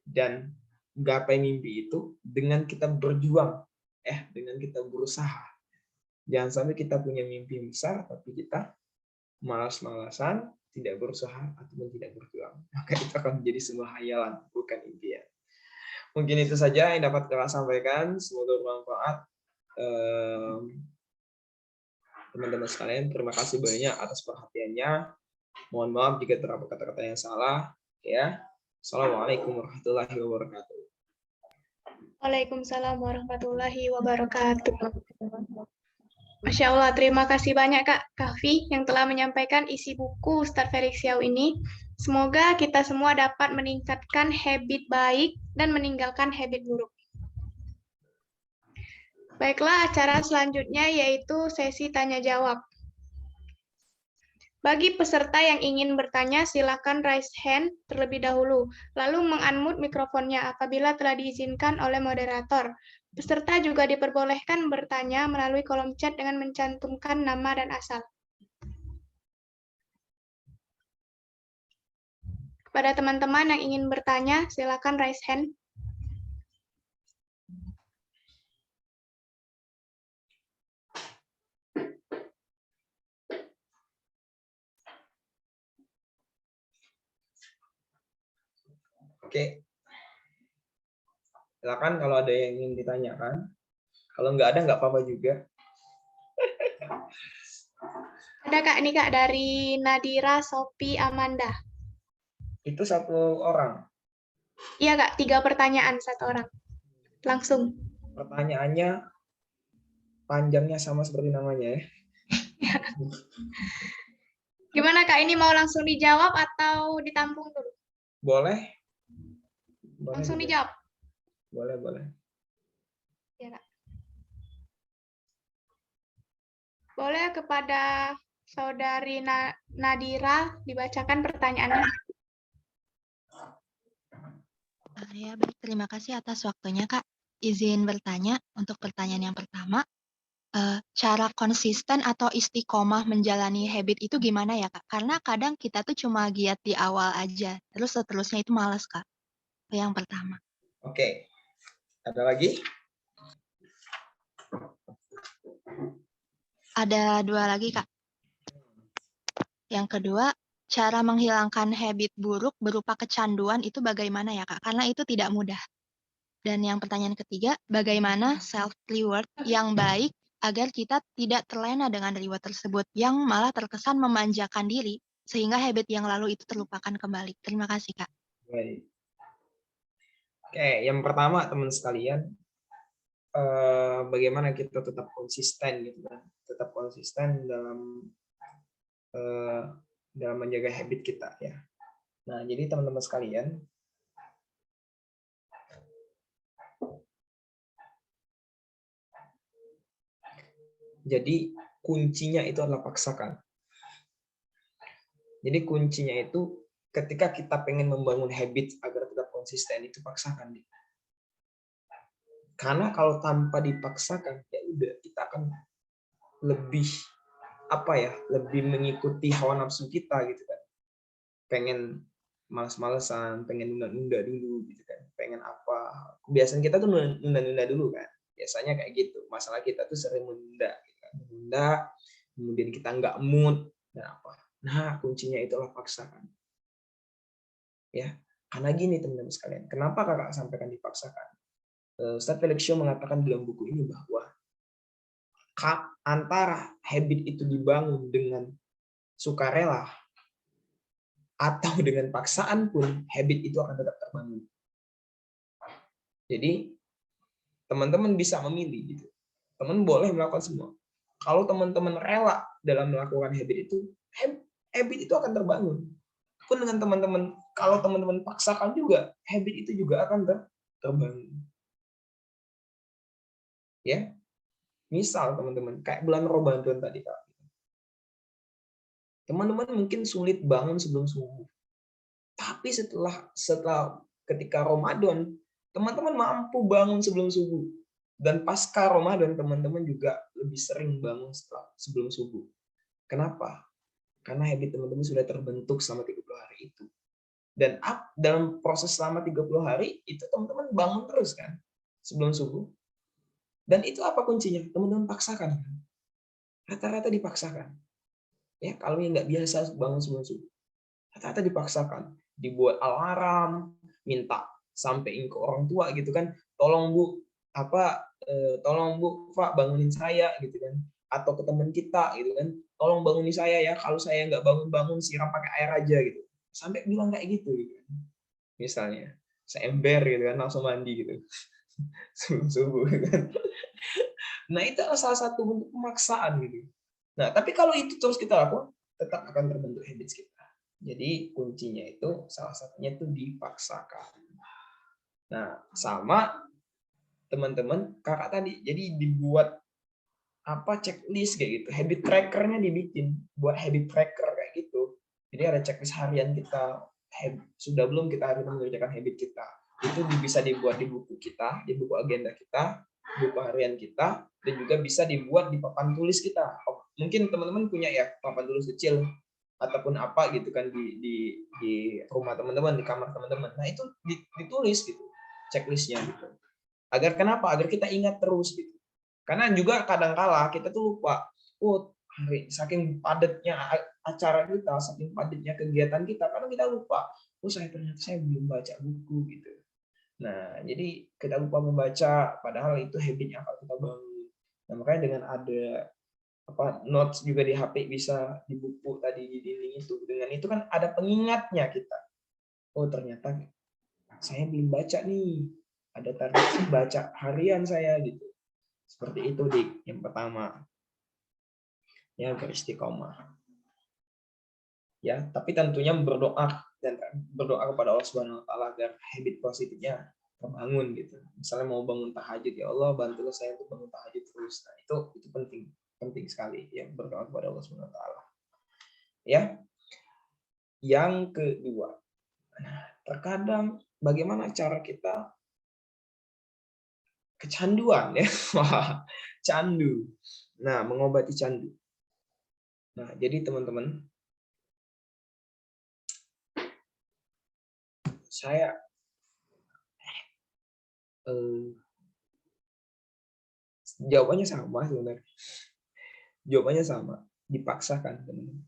dan gapai mimpi itu dengan kita berjuang, dengan kita berusaha. Jangan sampai kita punya mimpi besar tapi kita malas-malasan, tidak berusaha ataupun tidak berjuang. Maka itu akan menjadi sebuah hayalan, bukan impian. Mungkin itu saja yang dapat kita sampaikan. Semoga bermanfaat teman-teman sekalian, terima kasih banyak atas perhatiannya. Mohon maaf jika terdapat kata-kata yang salah. Ya, assalamualaikum warahmatullahi wabarakatuh.
Waalaikumsalam warahmatullahi wabarakatuh. Masya Allah, terima kasih banyak Kak Kahfi yang telah menyampaikan isi buku Ustadz Felix Xiao ini. Semoga kita semua dapat meningkatkan habit baik dan meninggalkan habit buruk. Baiklah, acara selanjutnya yaitu sesi tanya-jawab. Bagi peserta yang ingin bertanya, silakan raise hand terlebih dahulu, lalu meng-unmute mikrofonnya apabila telah diizinkan oleh moderator. Peserta juga diperbolehkan bertanya melalui kolom chat dengan mencantumkan nama dan asal. Kepada teman-teman yang ingin bertanya, silakan raise hand.
Oke. Silakan kalau ada yang ingin ditanyakan. Kalau nggak ada, nggak apa-apa juga.
Ada Kak, ini Kak dari Nadira Sophie Amanda.
Itu satu orang.
Iya Kak, 3 pertanyaan satu orang. Langsung.
Pertanyaannya panjangnya sama seperti namanya ya.
Gimana Kak, ini mau langsung dijawab atau ditampung dulu?
Boleh?
Langsung
juga.
dijawab.
Boleh.
Ya, Kak. Boleh kepada Saudari Nadira dibacakan pertanyaannya.
Ya, baik. Terima kasih atas waktunya, Kak. Izin bertanya untuk pertanyaan yang pertama. Cara konsisten atau istiqomah menjalani habit itu gimana ya, Kak? Karena kadang kita tuh cuma giat di awal aja, terus seterusnya itu malas, Kak. Itu yang pertama.
Oke. Ada lagi?
Ada 2 lagi, Kak. Yang kedua, cara menghilangkan habit buruk berupa kecanduan itu bagaimana ya, Kak? Karena itu tidak mudah. Dan yang pertanyaan ketiga, bagaimana self-reward yang baik agar kita tidak terlena dengan reward tersebut yang malah terkesan memanjakan diri sehingga habit yang lalu itu terlupakan kembali. Terima kasih, Kak.
Baik. Oke, yang pertama teman sekalian, bagaimana kita tetap konsisten gitu kan, tetap konsisten dalam menjaga habit kita ya. Nah, jadi teman-teman sekalian, jadi kuncinya itu adalah paksakan. Jadi kuncinya itu ketika kita pengen membangun habit agar tetap konsisten itu paksakan. Karena kalau tanpa dipaksakan ya udah kita akan lebih lebih mengikuti hawa nafsu kita gitu kan. Pengen malas-malesan, pengen nunda-nunda dulu gitu kan. Pengen apa? Biasanya kita tuh nunda-nunda dulu kan. Biasanya kayak gitu. Masalah kita tuh sering menunda gitu kan. Menunda, kemudian kita nggak mood dan apa. Nah, kuncinya itulah paksakan. Ya. Karena gini teman-teman sekalian, kenapa Kakak sampaikan dipaksakan? Ustadz Felix Xiao mengatakan dalam buku ini bahwa antara habit itu dibangun dengan sukarela atau dengan paksaan pun habit itu akan tetap terbangun. Jadi teman-teman bisa memilih gitu. Teman boleh melakukan semua. Kalau teman-teman rela dalam melakukan habit itu, habit itu akan terbangun. Pun dengan teman-teman, kalau teman-teman paksakan juga, habit itu juga akan terbangun. Ya, misal teman-teman kayak bulan Ramadan tadi Kak. Teman-teman mungkin sulit bangun sebelum subuh. Tapi setelah ketika Ramadan, teman-teman mampu bangun sebelum subuh. Dan pasca Ramadan teman-teman juga lebih sering bangun sebelum subuh. Kenapa? Karena habit teman-teman sudah terbentuk selama 30 hari itu. Dan dalam proses selama 30 hari itu teman-teman bangun terus kan sebelum subuh. Dan itu apa kuncinya? Teman-teman paksakan. Rata-rata dipaksakan. Ya, kalau yang nggak biasa bangun sebelum subuh, rata-rata dipaksakan. Dibuat alarm, minta sampein ke orang tua gitu kan. Tolong Bu, tolong Bu, Pak bangunin saya gitu kan. atau ke teman kita gitu kan, tolong bangunin saya ya, kalau saya nggak bangun-bangun siram pakai air aja gitu, sampai bilang kayak gitu kan. Misalnya saya ember gitu kan, langsung mandi gitu subuh gitu kan. Nah itu adalah salah satu bentuk pemaksaan gitu. Nah tapi kalau itu terus kita lakukan, tetap akan terbentuk habits kita. Jadi kuncinya itu salah satunya itu dipaksakan. Nah sama teman-teman kakak tadi, jadi dibuat apa checklist kayak gitu, habit trackernya dibikin, buat habit tracker kayak gitu. Jadi ada checklist harian kita, sudah belum kita hari ini mengerjakan habit kita, itu bisa dibuat di buku kita, di buku agenda kita, buku harian kita, dan juga bisa dibuat di papan tulis kita. Mungkin teman-teman punya ya papan tulis kecil ataupun apa gitu kan di rumah teman-teman, di kamar teman-teman. Nah itu ditulis gitu checklistnya gitu. Agar kenapa? Agar kita ingat terus gitu. Karena juga kadang-kala kita tuh lupa, saking padatnya acara kita, saking padatnya kegiatan kita, karena kita lupa, ternyata saya belum baca buku gitu. Nah, jadi kita lupa membaca, padahal itu habit yang akan kita bangun. Nah, makanya dengan ada notes juga di HP, bisa di buku tadi, di dinding itu, dengan itu kan ada pengingatnya kita. Oh, ternyata saya belum baca nih, ada target baca harian saya gitu. Seperti itu, Dik, yang pertama. Ya, beristiqomah. Ya, tapi tentunya berdoa kepada Allah Subhanahu wa taala agar habit positifnya terbangun gitu. Misalnya mau bangun tahajud, ya Allah bantulah saya untuk bangun tahajud terus. Nah, itu penting sekali ya, berdoa kepada Allah Subhanahu wa taala. Ya. Yang kedua, terkadang bagaimana cara kita kecanduan ya. Candu. Nah, mengobati candu. Nah, jadi teman-teman, saya jawabannya sama sebenarnya. Jawabannya sama, dipaksakan, teman-teman.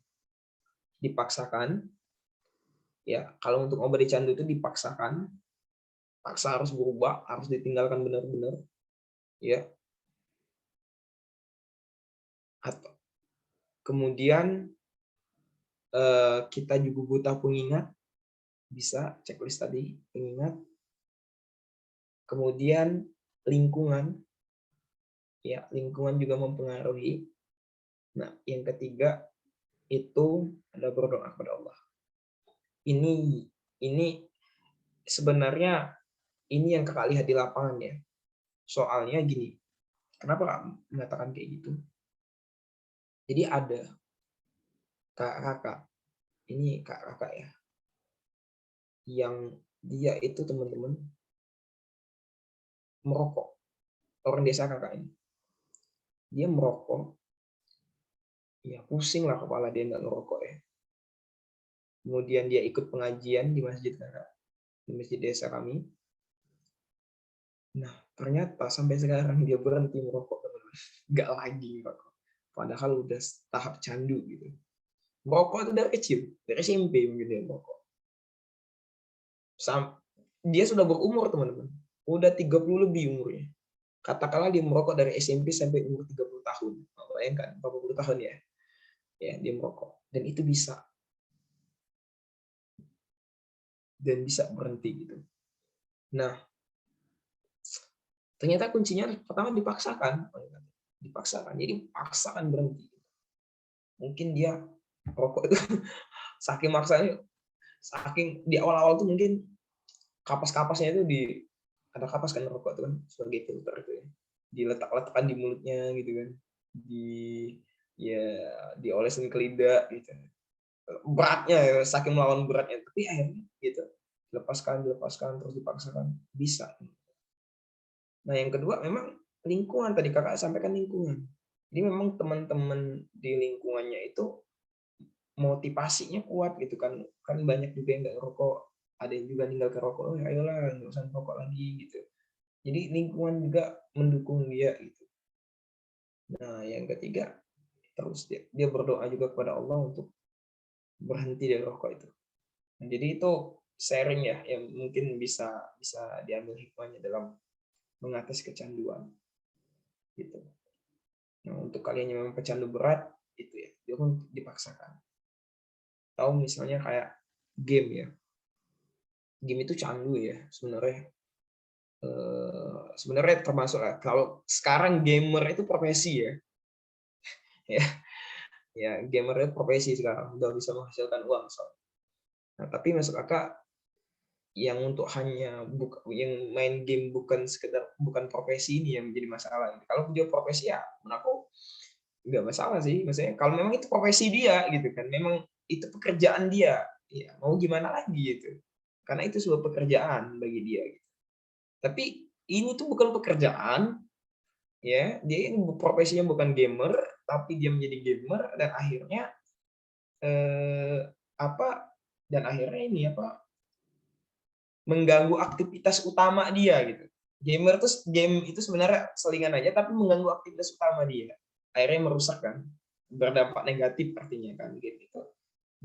Dipaksakan. Ya, kalau untuk obati candu itu dipaksakan. Paksa harus berubah, harus ditinggalkan benar-benar. Ya. Atau kemudian kita juga butuh pengingat, bisa checklist tadi, pengingat. Kemudian lingkungan, ya lingkungan juga mempengaruhi. Nah, yang ketiga itu ada berdoa kepada Allah. Ini sebenarnya ini yang kakak lihat di lapangan ya. Soalnya gini, kenapa kak mengatakan kayak gitu? Jadi ada kakak, ini kakak ya, yang dia itu teman-teman merokok. Orang desa kakak ini, dia merokok, ya pusing lah kepala dia nggak ngerokok ya. Kemudian dia ikut pengajian di masjid kakak, di masjid desa kami. Nah ternyata sampai sekarang dia berhenti merokok, teman-teman. Nggak lagi merokok. Padahal udah tahap candu gitu. Merokok itu dari kecil, dari SMP mungkin dia merokok. Dia sudah berumur teman-teman, udah 30 lebih umurnya. Katakanlah dia merokok dari SMP sampai umur 30 tahun. Bayangkan, 40 tahun ya. Ya, dia merokok. Dan itu bisa. Dan bisa berhenti gitu. Nah, ternyata kuncinya pertama dipaksakan. Dipaksakan. Jadi paksakan berhenti. Mungkin dia rokok itu saking maksanya, saking di awal-awal tuh mungkin kapas-kapasnya itu ada kapas kan rokok itu kan sebagai filter itu ya, diletak-letakkan di mulutnya gitu kan, diolesin ke lidah gitu, beratnya ya, saking melawan beratnya, tapi akhirnya gitu dilepaskan terus dipaksakan bisa. Nah yang kedua memang lingkungan, tadi kakak sampaikan lingkungan. Jadi memang teman-teman di lingkungannya itu motivasinya kuat gitu kan banyak juga yang nggak ngerokok, ada yang juga tinggal ke rokok, oh ayolah nggak usah rokok lagi gitu. Jadi lingkungan juga mendukung dia gitu. Nah yang ketiga terus dia berdoa juga kepada Allah untuk berhenti dari rokok itu. Nah, jadi itu sharing ya yang mungkin bisa diambil hikmahnya dalam mengatasi kecanduan gitu. Nah, untuk kalian yang memang pecandu berat, itu ya, dia pun dipaksakan. Tahu misalnya kayak game ya. Game itu candu ya sebenarnya. Sebenarnya termasuk kalau sekarang gamer itu profesi ya. Ya, gamer itu profesi sekarang, udah bisa menghasilkan uang. Nah, tapi masuk akal yang untuk hanya yang main game bukan profesi ini yang menjadi masalah. Kalau dia profesi ya, menurut aku nggak masalah sih. Maksudnya kalau memang itu profesi dia gitu kan, memang itu pekerjaan dia, ya mau gimana lagi gitu. Karena itu sebuah pekerjaan bagi dia. Gitu. Tapi ini tuh bukan pekerjaan, ya dia ini profesinya bukan gamer, tapi dia menjadi gamer dan akhirnya ini mengganggu aktivitas utama dia gitu. Game itu sebenarnya selingan aja tapi mengganggu aktivitas utama dia. Akhirnya merusak kan, berdampak negatif artinya kan game itu.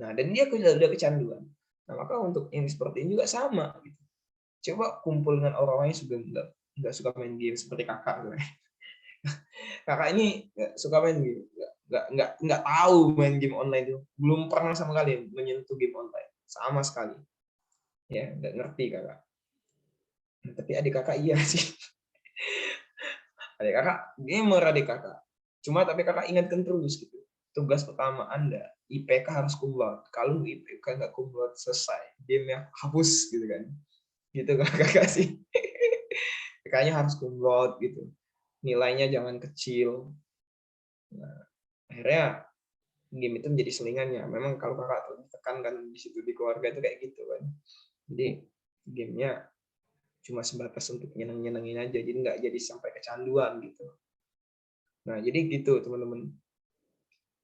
Nah, dan dia udah kecanduan. Nah, maka untuk yang seperti ini juga sama gitu. Coba kumpul dengan orang yang sudah nggak suka main game seperti kakak gitu. Kakak ini nggak suka main game, nggak tahu main game online itu, belum pernah sama kali menyentuh game online sama sekali. Ya, nggak ngerti kakak. Nah, tapi adik kakak iya sih. Adik kakak gamer adik kakak. Cuma tapi kakak ingatkan terus gitu. Tugas pertama Anda, IPK harus cum laude. Kalau IPK nggak cum laude selesai, game-nya hapus gitu kan. Gitu kakak sih. IPK-nya harus cum laude gitu. Nilainya jangan kecil. Nah, akhirnya game itu menjadi selingannya. Memang kalau kakak tekankan di situ di keluarga itu kayak gitu kan. Jadi gamenya cuma sebatas untuk nyeneng-nyenengin aja, jadi nggak jadi sampai kecanduan gitu. Nah, jadi gitu teman-teman.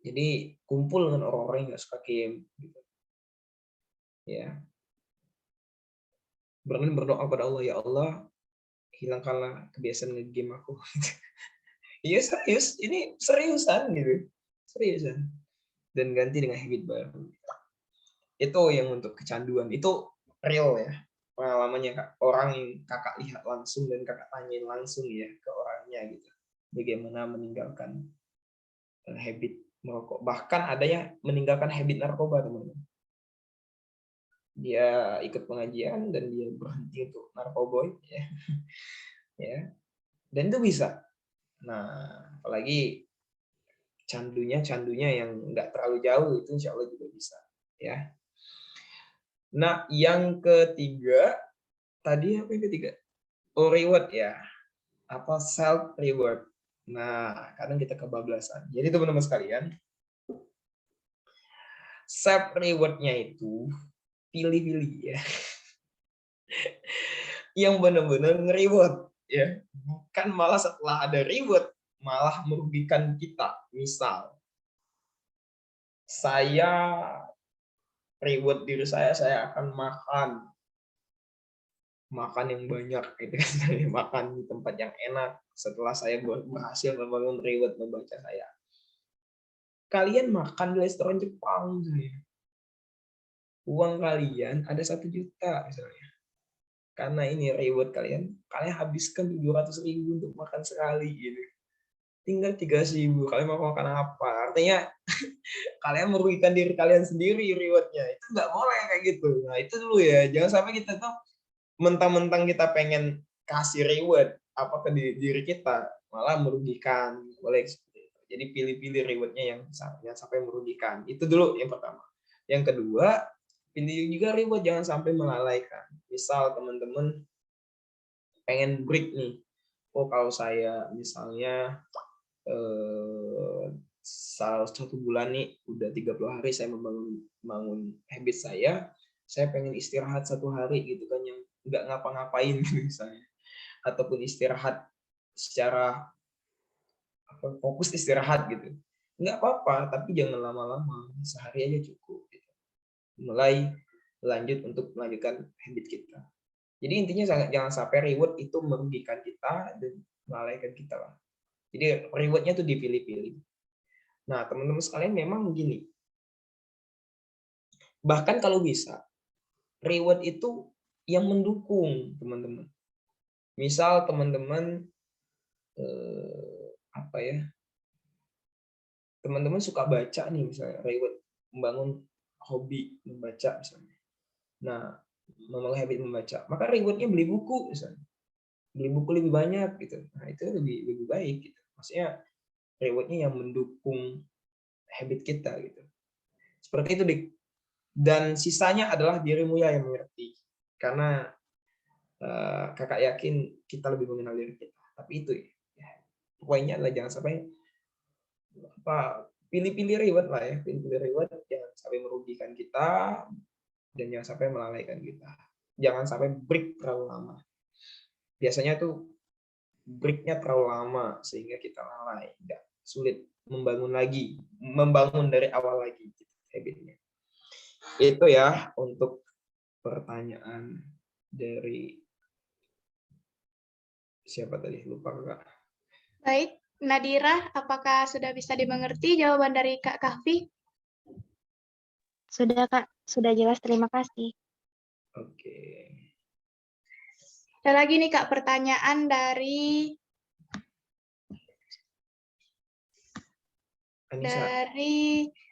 Jadi kumpul dengan orang-orang yang nggak suka game. Gitu. Ya, berdoa pada Allah, ya Allah, hilangkanlah kebiasaan nge-game aku. Iya serius, ini seriusan gitu, seriusan. Dan ganti dengan habit baru. Itu yang untuk kecanduan, itu real ya. Pengalamannya Kak, orang yang kakak lihat langsung dan kakak tanyain langsung ya ke orangnya gitu. Bagaimana meninggalkan habit merokok. Bahkan ada yang meninggalkan habit narkoba, teman-teman. Dia ikut pengajian dan dia berhenti untuk narkoboy ya. Ya. Dan itu bisa. Nah, apalagi candunya yang nggak terlalu jauh itu insya Allah juga bisa ya. Nah, yang ketiga tadi apa yang ketiga? Oh, reward ya. Apa self reward. Nah, kadang kita kebablasan. Jadi teman-teman sekalian, self reward-nya itu pilih-pilih ya. Yang benar-benar nge-reward ya. Bukan malah setelah ada reward malah merugikan kita. Misal saya reward diri saya akan makan yang banyak gitu kan. Makan di tempat yang enak setelah saya berhasil membangun reward membaca saya. Kalian makan di restoran Jepang misalnya. Uang kalian ada 1 juta misalnya. Karena ini reward kalian habiskan 700.000 untuk makan sekali gitu. Tinggal 3.000, kalian mau makan apa? Artinya kalian merugikan diri kalian sendiri rewardnya. Itu nggak boleh kayak gitu. Nah itu dulu ya, jangan sampai kita tuh mentang-mentang kita pengen kasih reward apa ke diri kita, malah merugikan. Boleh seperti itu. Jadi pilih-pilih rewardnya yang sampai merugikan. Itu dulu yang pertama. Yang kedua, pilih juga reward jangan sampai melalaikan. Misal teman-teman pengen break nih. Oh kalau saya misalnya 1 bulan nih udah 30 hari saya membangun habit saya pengen istirahat 1 hari gitu kan yang nggak ngapa-ngapain gitu misalnya, ataupun istirahat secara fokus istirahat gitu, nggak apa-apa tapi jangan lama-lama, sehari aja cukup gitu. Mulai lanjut untuk melanjutkan habit kita. Jadi intinya jangan sampai reward itu merugikan kita dan melalaikan kita lah. Jadi rewardnya tuh dipilih-pilih. Nah, teman-teman sekalian memang gini. Bahkan kalau bisa, reward itu yang mendukung, teman-teman. Misal teman-teman teman-teman suka baca nih, misalnya reward, membangun hobi membaca misalnya. Nah, membangun habit membaca, maka rewardnya beli buku misalnya. Beli buku lebih banyak gitu. Nah, itu lebih baik gitu. Maksudnya rewardnya yang mendukung habit kita gitu. Seperti itu, Dik. Dan sisanya adalah dirimu ya yang mengerti. Karena kakak yakin kita lebih mengenal diri kita. Tapi itu ya, poinnya adalah jangan sampai pilih-pilih reward lah ya. Pilih-pilih reward, jangan sampai merugikan kita dan jangan sampai melalaikan kita. Jangan sampai break terlalu lama. Biasanya tuh breaknya terlalu lama sehingga kita lalai, nggak sulit membangun lagi, membangun dari awal lagi gitu, habitnya. Itu ya untuk pertanyaan dari siapa tadi, lupa Kak.
Baik, Nadira, apakah sudah bisa dimengerti jawaban dari Kak Kahfi?
Sudah Kak, sudah jelas, terima kasih.
Oke.
Ada lagi nih Kak pertanyaan dari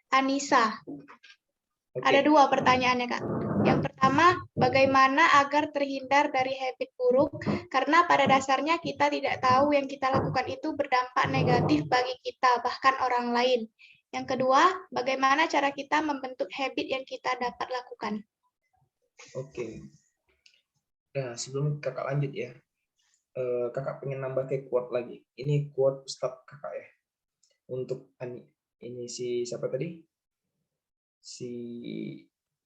Anissa. Ada dua pertanyaannya Kak. Yang pertama, bagaimana agar terhindar dari habit buruk? Karena pada dasarnya kita tidak tahu yang kita lakukan itu berdampak negatif bagi kita, bahkan orang lain. Yang kedua, bagaimana cara kita membentuk habit yang kita dapat lakukan?
Oke. Nah, sebelum kakak lanjut ya, kakak pengen nambah kayak quote lagi. Ini quote Ustadz kakak ya. Untuk ini si siapa tadi? Si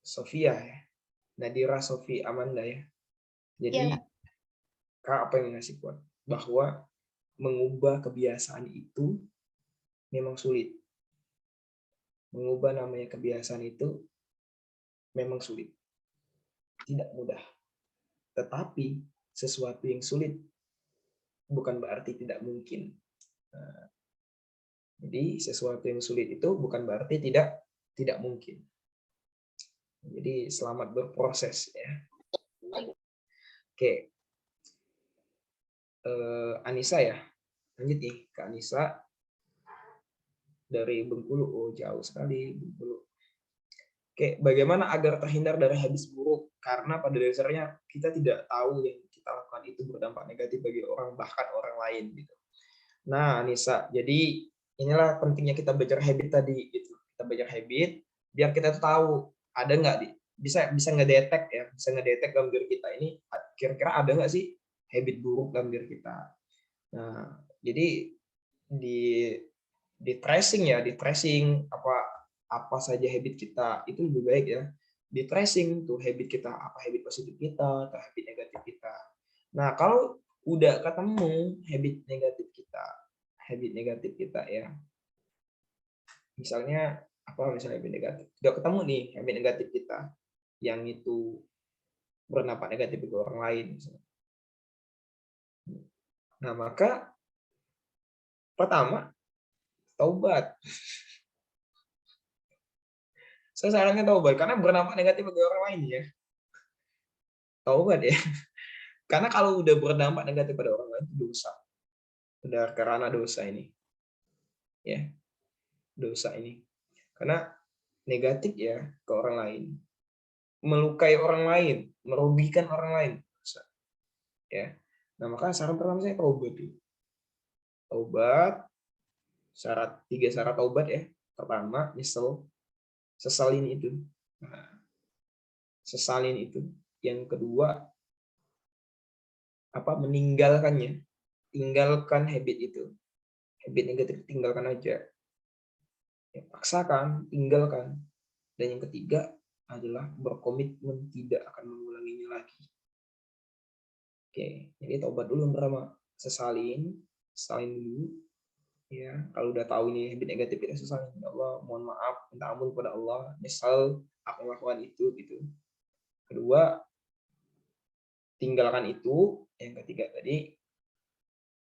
Sofia ya. Nadira Sofi Amanda ya. Jadi kakak pengen ngasih quote bahwa mengubah kebiasaan itu memang sulit. Mengubah namanya kebiasaan itu memang sulit. Tidak mudah. Tetapi sesuatu yang sulit bukan berarti tidak mungkin. Nah, jadi sesuatu yang sulit itu bukan berarti tidak mungkin. Jadi selamat berproses ya. Oke. Anissa ya. Lanjut nih ke Anissa dari Bengkulu. Oh, jauh sekali Bengkulu. Oke, bagaimana agar terhindar dari habis buruk? Karena pada dasarnya kita tidak tahu yang kita lakukan itu berdampak negatif bagi orang, bahkan orang lain gitu. Nah, Anissa, jadi inilah pentingnya kita belajar habit tadi gitu. Kita belajar habit biar kita tahu ada nggak bisa ngedetek ya, bisa ngedetek dalam diri kita ini kira-kira ada nggak sih habit buruk dalam diri kita. Nah, jadi di tracing ya, di tracing apa saja habit kita itu lebih baik ya. Di tracing tuh habit kita, apa habit positif kita, atau habit negatif kita. Nah, kalau udah ketemu habit negatif kita ya. Misalnya misalnya habit negatif. Udah ketemu nih habit negatif kita yang itu berdampak negatif ke orang lain misalnya. Nah, maka pertama taubat. Saya sarankan taubat karena berdampak negatif bagi orang lain ya. Taubat ya. Karena kalau udah berdampak negatif pada orang lain itu dosa. Udah karena dosa ini. Ya. Dosa ini. Karena negatif ya ke orang lain. Melukai orang lain, merugikan orang lain. Dosa. Ya. Nah, maka saran pertama saya taubat. Taubat. 3 syarat taubat ya. Pertama, sesalin itu. Nah, sesalin itu. Yang kedua, meninggalkannya. Tinggalkan habit itu. Habit negatif tinggalkan aja. Ya, paksakan, tinggalkan. Dan yang ketiga adalah berkomitmen tidak akan mengulanginya lagi. Oke, jadi taubat dulu yang pertama. Sesalin dulu. Ya, kalau udah tahu ini habit negatif kita sesalin. Ya Allah, mohon maaf, minta ampun kepada Allah. Misal aku melakukan itu gitu. Kedua, tinggalkan itu. Yang ketiga tadi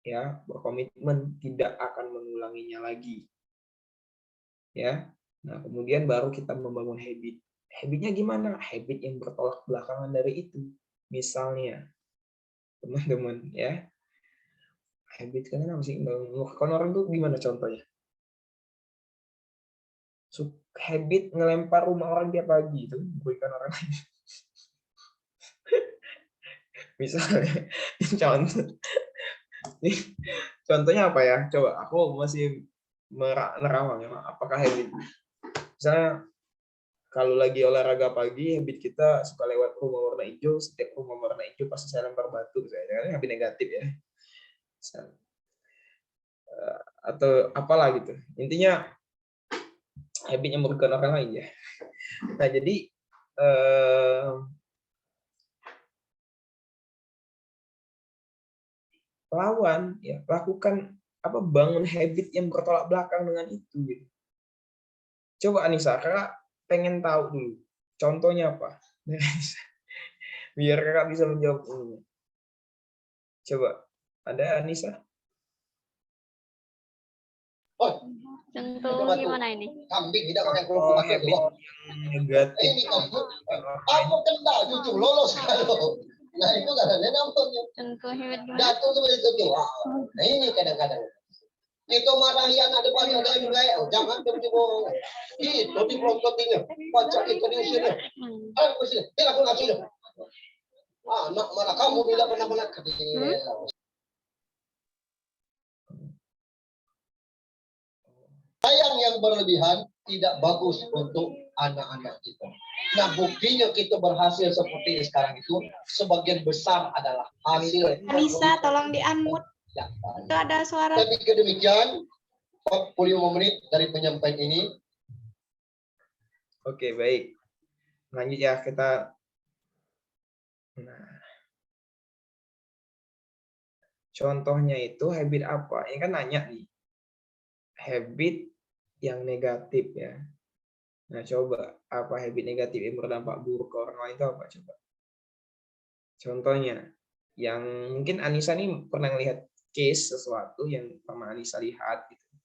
ya, berkomitmen tidak akan mengulanginya lagi. Ya. Nah, kemudian baru kita membangun habit. Habitnya gimana? Habit yang bertolak belakangan dari itu. Misalnya, teman-teman ya, habit kan apa sih? Kalau orang tuh gimana contohnya? habit ngelempar rumah orang tiap pagi itu merugikan orang lain. Misalnya contohnya apa ya? Coba aku masih nerawang ya. Apakah habit? Misalnya kalau lagi olahraga pagi, habit kita suka lewat rumah warna hijau, setiap rumah warna hijau pasti saya lempar batu, misalnya, habit negatif ya. Atau apalah gitu. Intinya habit yang merugikan orang lain ya. Nah, jadi lawan ya, lakukan bangun habit yang bertolak belakang dengan itu gitu. Coba Anissa, Kakak pengen tahu dulu contohnya apa? Biar Kakak bisa menjawab ini. Coba, ada Anissa?
Contoh gimana ini?
Kambing tidak pakai
Oh, habit yang negatif.
Ini aku kena cucu lolos kalau. Nah itu kadang-kadang nontonnya.
Contoh habit gimana?
Jatuh seperti itu tuh. Nah ini kadang-kadang. Itu marahi anak depan ada yang kayak jangan terjebak. Itu di pelontotinya. Baca itu diusirnya. Aku sih, tidak aku ngasih. Anak malah kamu tidak pernah kecil. Sayang yang berlebihan tidak bagus untuk anak-anak kita. Nah, buktinya kita berhasil seperti sekarang itu sebagian besar adalah hasil.
Anissa, tolong di-unmute. Itu ada suara.
Tapi demikian 45 menit dari penyampaian ini.
Oke, baik. Lanjut ya kita. Nah, contohnya itu habit apa? Ini kan nanya nih. Habit yang negatif ya. Nah, coba apa habit negatif yang berdampak buruk ke orang lain itu apa coba? Contohnya, yang mungkin Anissa nih pernah lihat case sesuatu yang pernah Anissa lihat gitu.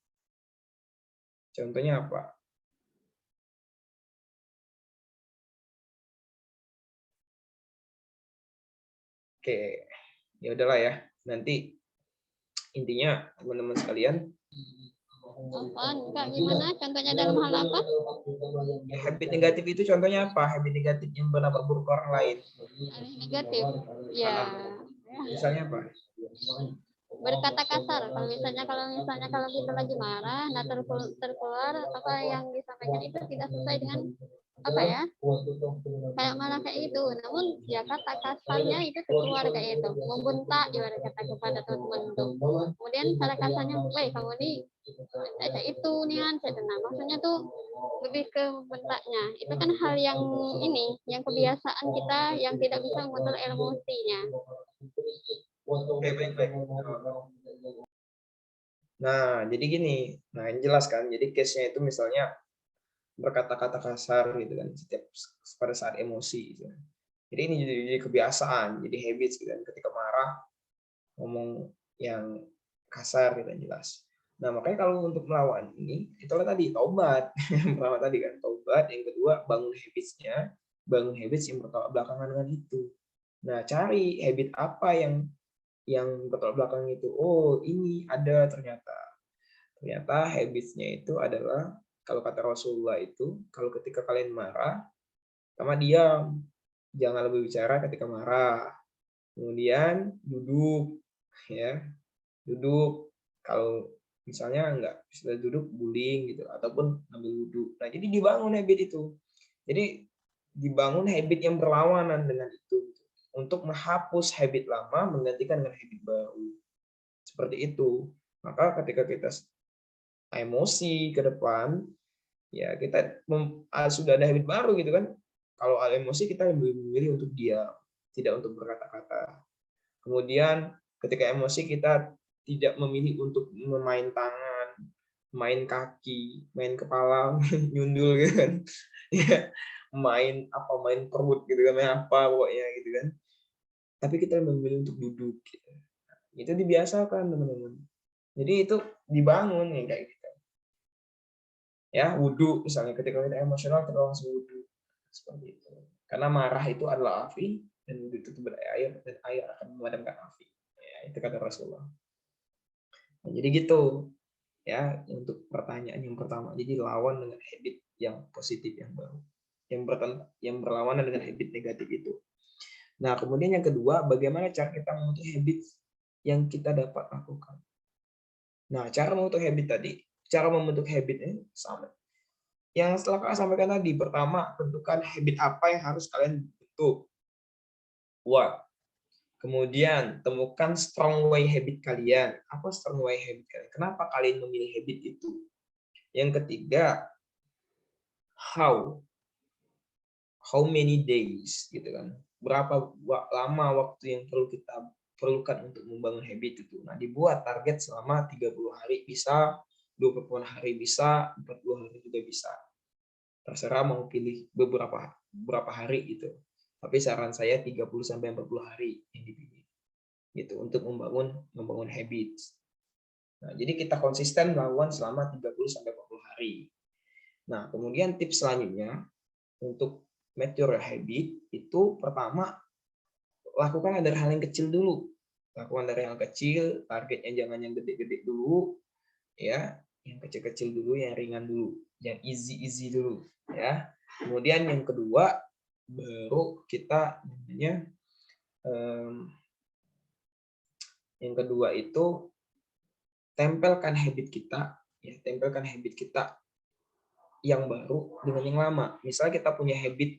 Contohnya apa? Oke, ya udahlah ya. Nanti intinya teman-teman sekalian.
Enggak gimana? Contohnya dalam hal apa?
Habit negatif itu contohnya apa? Habit negatif yang berdampak buruk ke orang lain.
Negatif. Ya.
Misalnya apa?
Berkata kasar. Kalau misalnya kalau kita lagi marah, nah terkeluar apa yang disampaikan itu tidak sesuai dengan apa ya? Kayak malah kayak itu. Namun ya kata kasarnya itu keluar kayak itu. Membentak ibarat kata kepada teman itu. Kemudian cara kasarnya, "Weh, kamu nih kayak itu nih kan." Nah, maksudnya tuh lebih ke membentaknya. Itu kan hal yang ini, yang kebiasaan kita yang tidak bisa mengontrol emosinya.
Oke, baik. Nah, jadi gini. Nah, yang jelas kan. Jadi case-nya itu misalnya berkata-kata kasar gitu kan setiap pada saat emosi gitu. Jadi ini jadi kebiasaan, jadi habits gitu kan. Ketika marah ngomong yang kasar gitu jelas. Nah, makanya kalau untuk melawan ini, itulah tadi taubat. Yang pertama tadi kan taubat, yang kedua bangun habits-nya, bangun habits yang bertolak belakangan dengan itu. Nah, cari habit apa yang bertolak belakang itu. Oh, ini ada ternyata habits-nya itu adalah kalau kata Rasulullah itu kalau ketika kalian marah sama diam, jangan lebih bicara ketika marah. Kemudian duduk ya. Duduk kalau misalnya enggak bisa duduk guling gitu ataupun ambil wudhu. Nah, jadi dibangun habit itu. Jadi dibangun habit yang berlawanan dengan itu. Untuk menghapus habit lama menggantikan dengan habit baru. Seperti itu. Maka ketika kita emosi ke depan, ya kita sudah ada habit baru gitu kan. Kalau emosi kita lebih memilih untuk diam, tidak untuk berkata-kata. Kemudian ketika emosi kita tidak memilih untuk memain tangan, main kaki, main kepala, nyundul gitu kan. Ya, main perut gitu kan, main apa pokoknya gitu kan. Tapi kita memilih untuk duduk gitu. Itu dibiasakan teman-teman. Jadi itu dibangun yang kayak gitu. Ya, wudhu misalnya ketika kita emosional kita langsung wudhu seperti itu. Karena marah itu adalah api dan wudhu itu berair dan air akan memadamkan api. Ya, itu kata Rasulullah. Nah, jadi gitu ya untuk pertanyaan yang pertama. Jadi lawan dengan habit yang positif, yang baru, yang berlawanan dengan habit negatif itu. Nah, kemudian yang kedua, bagaimana cara kita membentuk habit yang kita dapat lakukan. Nah, cara membentuk habit ini sama. Yang setelah Kakak sampaikan tadi, pertama, tentukan habit apa yang harus kalian bentuk. What? Kemudian, temukan strong way habit kalian. Apa strong way habit kalian? Kenapa kalian memilih habit itu? Yang ketiga, how many days, gitu kan? Berapa lama waktu yang perlu kita perlukan untuk membangun habit itu. Nah, dibuat target selama 30 hari bisa, 20 hari bisa, 40 hari juga bisa. Terserah mau pilih beberapa hari itu. Tapi saran saya 30 sampai 40 hari yang dipilih. Gitu untuk membangun habits. Nah, jadi kita konsisten melakukan selama 30 sampai 40 hari. Nah, kemudian tips selanjutnya untuk mature habit itu pertama lakukan dari hal yang kecil dulu. Lakukan dari hal kecil, targetnya jangan yang gede-gede dulu, ya, yang kecil-kecil dulu, yang ringan dulu, yang easy dulu, ya. Kemudian yang kedua baru kita namanya yang kedua itu tempelkan habit kita, ya, tempelkan habit kita yang baru dengan yang lama. Misalnya kita punya habit,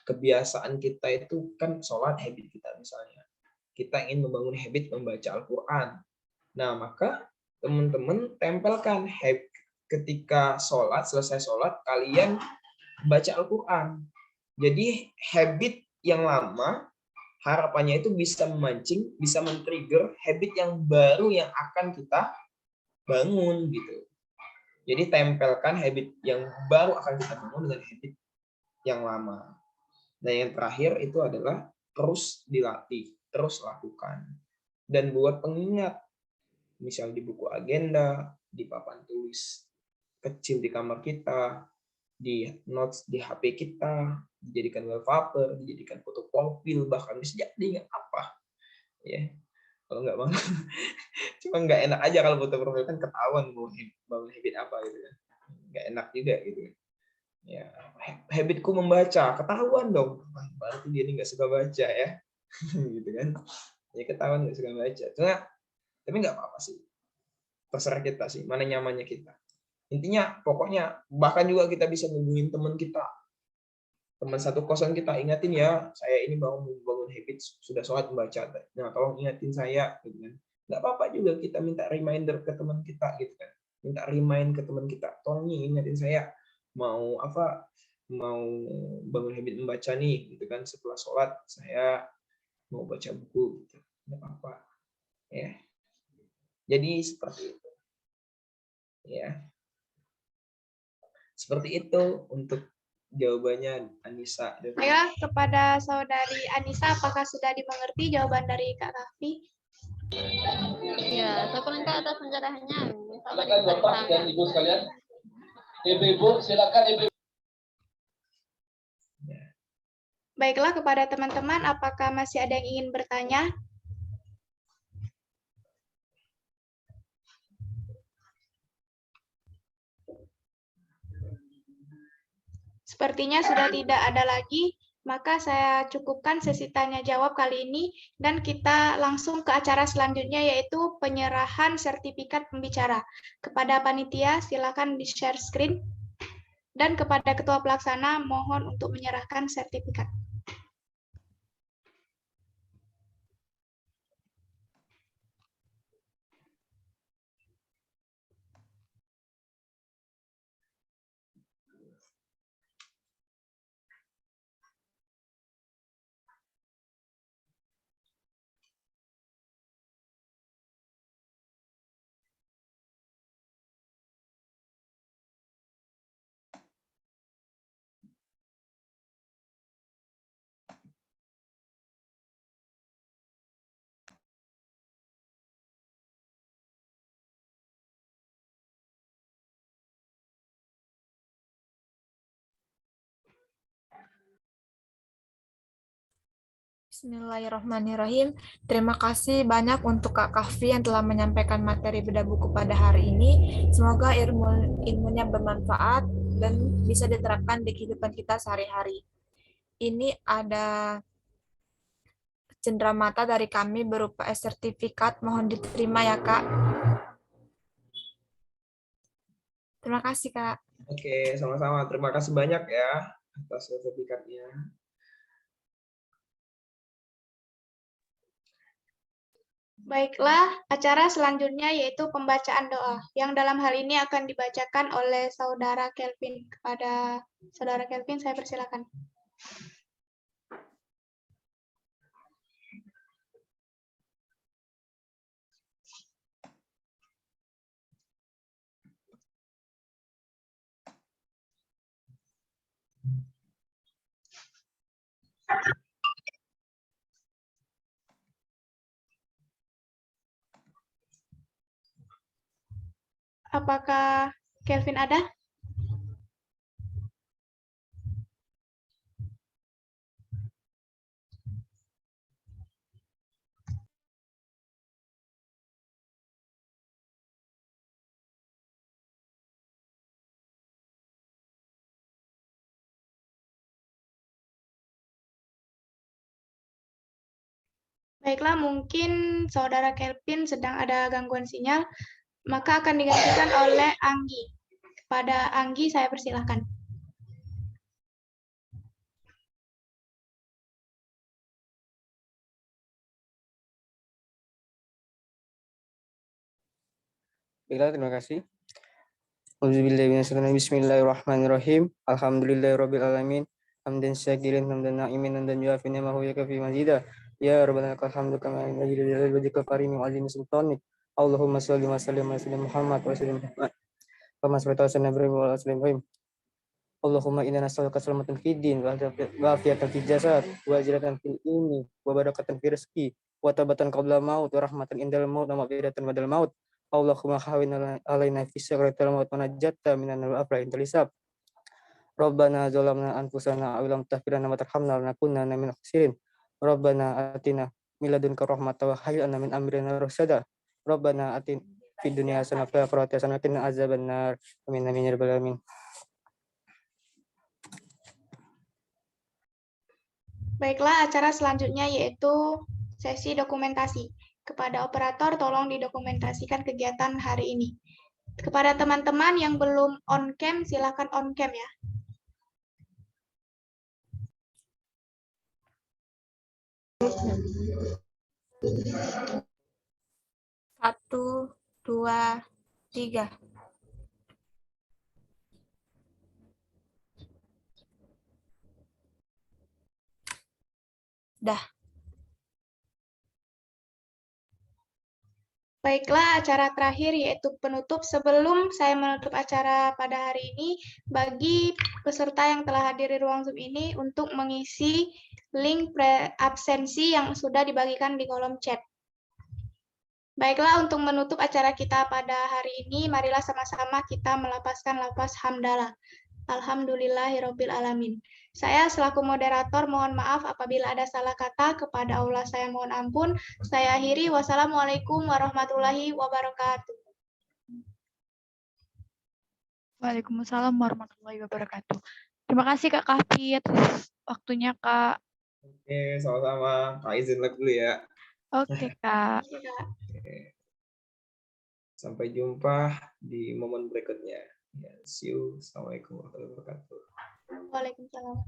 kebiasaan kita itu kan sholat, habit kita misalnya. Kita ingin membangun habit membaca Al-Quran. Nah, maka teman-teman tempelkan habit ketika sholat, selesai sholat, kalian baca Al-Quran. Jadi habit yang lama, harapannya itu bisa memancing, bisa men-trigger habit yang baru yang akan kita bangun gitu. Jadi tempelkan habit yang baru akan kita bangun dengan habit yang lama. Dan yang terakhir itu adalah terus dilatih, terus lakukan. Dan buat pengingat, misal di buku agenda, di papan tulis kecil di kamar kita, di notes di HP kita, dijadikan wallpaper, dijadikan foto profil, bahkan bisa jadi nggak apa, ya. Kalau nggak mau, cuma nggak enak aja kalau foto profil kan ketahuan mau bangun habit apa gitu kan, nggak enak juga gitu. Ya, habitku membaca, ketahuan dong, berarti dia ini nggak suka baca ya, gitu kan? Ya ketahuan nggak suka baca, tapi nggak apa-apa sih, terserah kita sih, mana nyamannya kita. Intinya pokoknya bahkan juga kita bisa hubungin teman kita, teman satu kosan kita, ingatin ya, saya ini bangun habit sudah sholat membaca, nah tolong ingatin saya, gitu kan. Nggak apa-apa juga kita minta reminder ke teman kita, gitu kan, minta remind ke teman kita, tolong nih ingatin saya mau bangun habit membaca nih, gitu kan, setelah sholat saya mau baca buku, gitu. Nggak apa-apa ya, jadi seperti itu ya. Seperti itu untuk jawabannya Anissa.
Ya, kepada saudari Anissa, apakah sudah dimengerti jawaban dari Kak Kafi?
Ya, syukuran Kak atas penjelasannya.
Silakan Bapak dan Ibu sekalian. Ibu-ibu, silakan Ibu.
Baiklah, kepada teman-teman, apakah masih ada yang ingin bertanya? Sepertinya sudah tidak ada lagi, maka saya cukupkan sesi tanya jawab kali ini dan kita langsung ke acara selanjutnya, yaitu penyerahan sertifikat pembicara. Kepada panitia silakan di-share screen dan kepada ketua pelaksana mohon untuk menyerahkan sertifikat.
Bismillahirrahmanirrahim. Terima kasih banyak untuk Kak Kahfi yang telah menyampaikan materi bedah buku pada hari ini. Semoga ilmunya bermanfaat dan bisa diterapkan di kehidupan kita sehari-hari. Ini ada cenderamata dari kami berupa sertifikat, mohon diterima ya Kak. Terima kasih Kak.
Oke, sama-sama. Terima kasih banyak ya atas sertifikatnya.
Baiklah, acara selanjutnya yaitu pembacaan doa, yang dalam hal ini akan dibacakan oleh Saudara Kelvin. Kepada Saudara Kelvin, saya persilakan. Apakah Kelvin ada? Baiklah, mungkin Saudara Kelvin sedang ada gangguan sinyal, maka akan digantikan oleh Anggi. Kepada Anggi, saya persilahkan.
Baiklah, terima kasih. Bismillahirrahmanirrahim. Alhamdulillahirrabbilalamin. Hamdan syakirin, hamdan na'imin, hamdan yuafi ni'mahu yakafi mazidah. Ya Rabbana lakal hamdu kama yanbaghi li wajhika karim wa 'azimi sultanik. Allahumma shalli wa sallim ala sayyidina Muhammad wa sallim Muhammad. Kama sallaita ala sayyidina Ibrahim wa ala ali Ibrahim. Allahumma inna nas'aluka salamatan fid din wa afiyatan fil jasad wa ajratan fil ilmi wa barakatan fil rizqi wa tabatan qabla maut wa rahmatan indal maut wa maghfiratan ba'dal maut. Allahumma hawwin alaina fi sakratil maut wa najjatta minan afrahi intisab. Rabbana zalamna anfusana wa lam taghfir lana wa tarhamna lanakunanna minal khasirin. Rabbana atina min ladunka rahmatan wa hayyi lana min amrina rasyada. Rabbana atina fid dunya hasanah wa fil akhirati hasanah wa qina azabannar. Amin amin ya rabbal alamin.
Baiklah, acara selanjutnya yaitu sesi dokumentasi. Kepada operator, tolong didokumentasikan kegiatan hari ini. Kepada teman-teman yang belum on cam, silakan on cam ya.
Satu, dua, tiga. Dah.
Baiklah, acara terakhir yaitu penutup. Sebelum saya menutup acara pada hari ini, bagi peserta yang telah hadir di ruang Zoom ini untuk mengisi link absensi yang sudah dibagikan di kolom chat. Baiklah, untuk menutup acara kita pada hari ini, marilah sama-sama kita melafazkan lafaz hamdalah. Alhamdulillahirabbil alamin. Saya selaku moderator mohon maaf apabila ada salah kata, kepada Allah saya mohon ampun. Saya akhiri, wassalamualaikum warahmatullahi wabarakatuh.
Waalaikumsalam warahmatullahi wabarakatuh. Terima kasih Kak Kahfi atas waktunya Kak.
Oke, sama-sama. Kak izin live dulu ya.
Oke Kak.
Oke. Sampai jumpa di momen berikutnya. Ya, see you. Assalamualaikum warahmatullahi wabarakatuh.
Waalaikumsalam.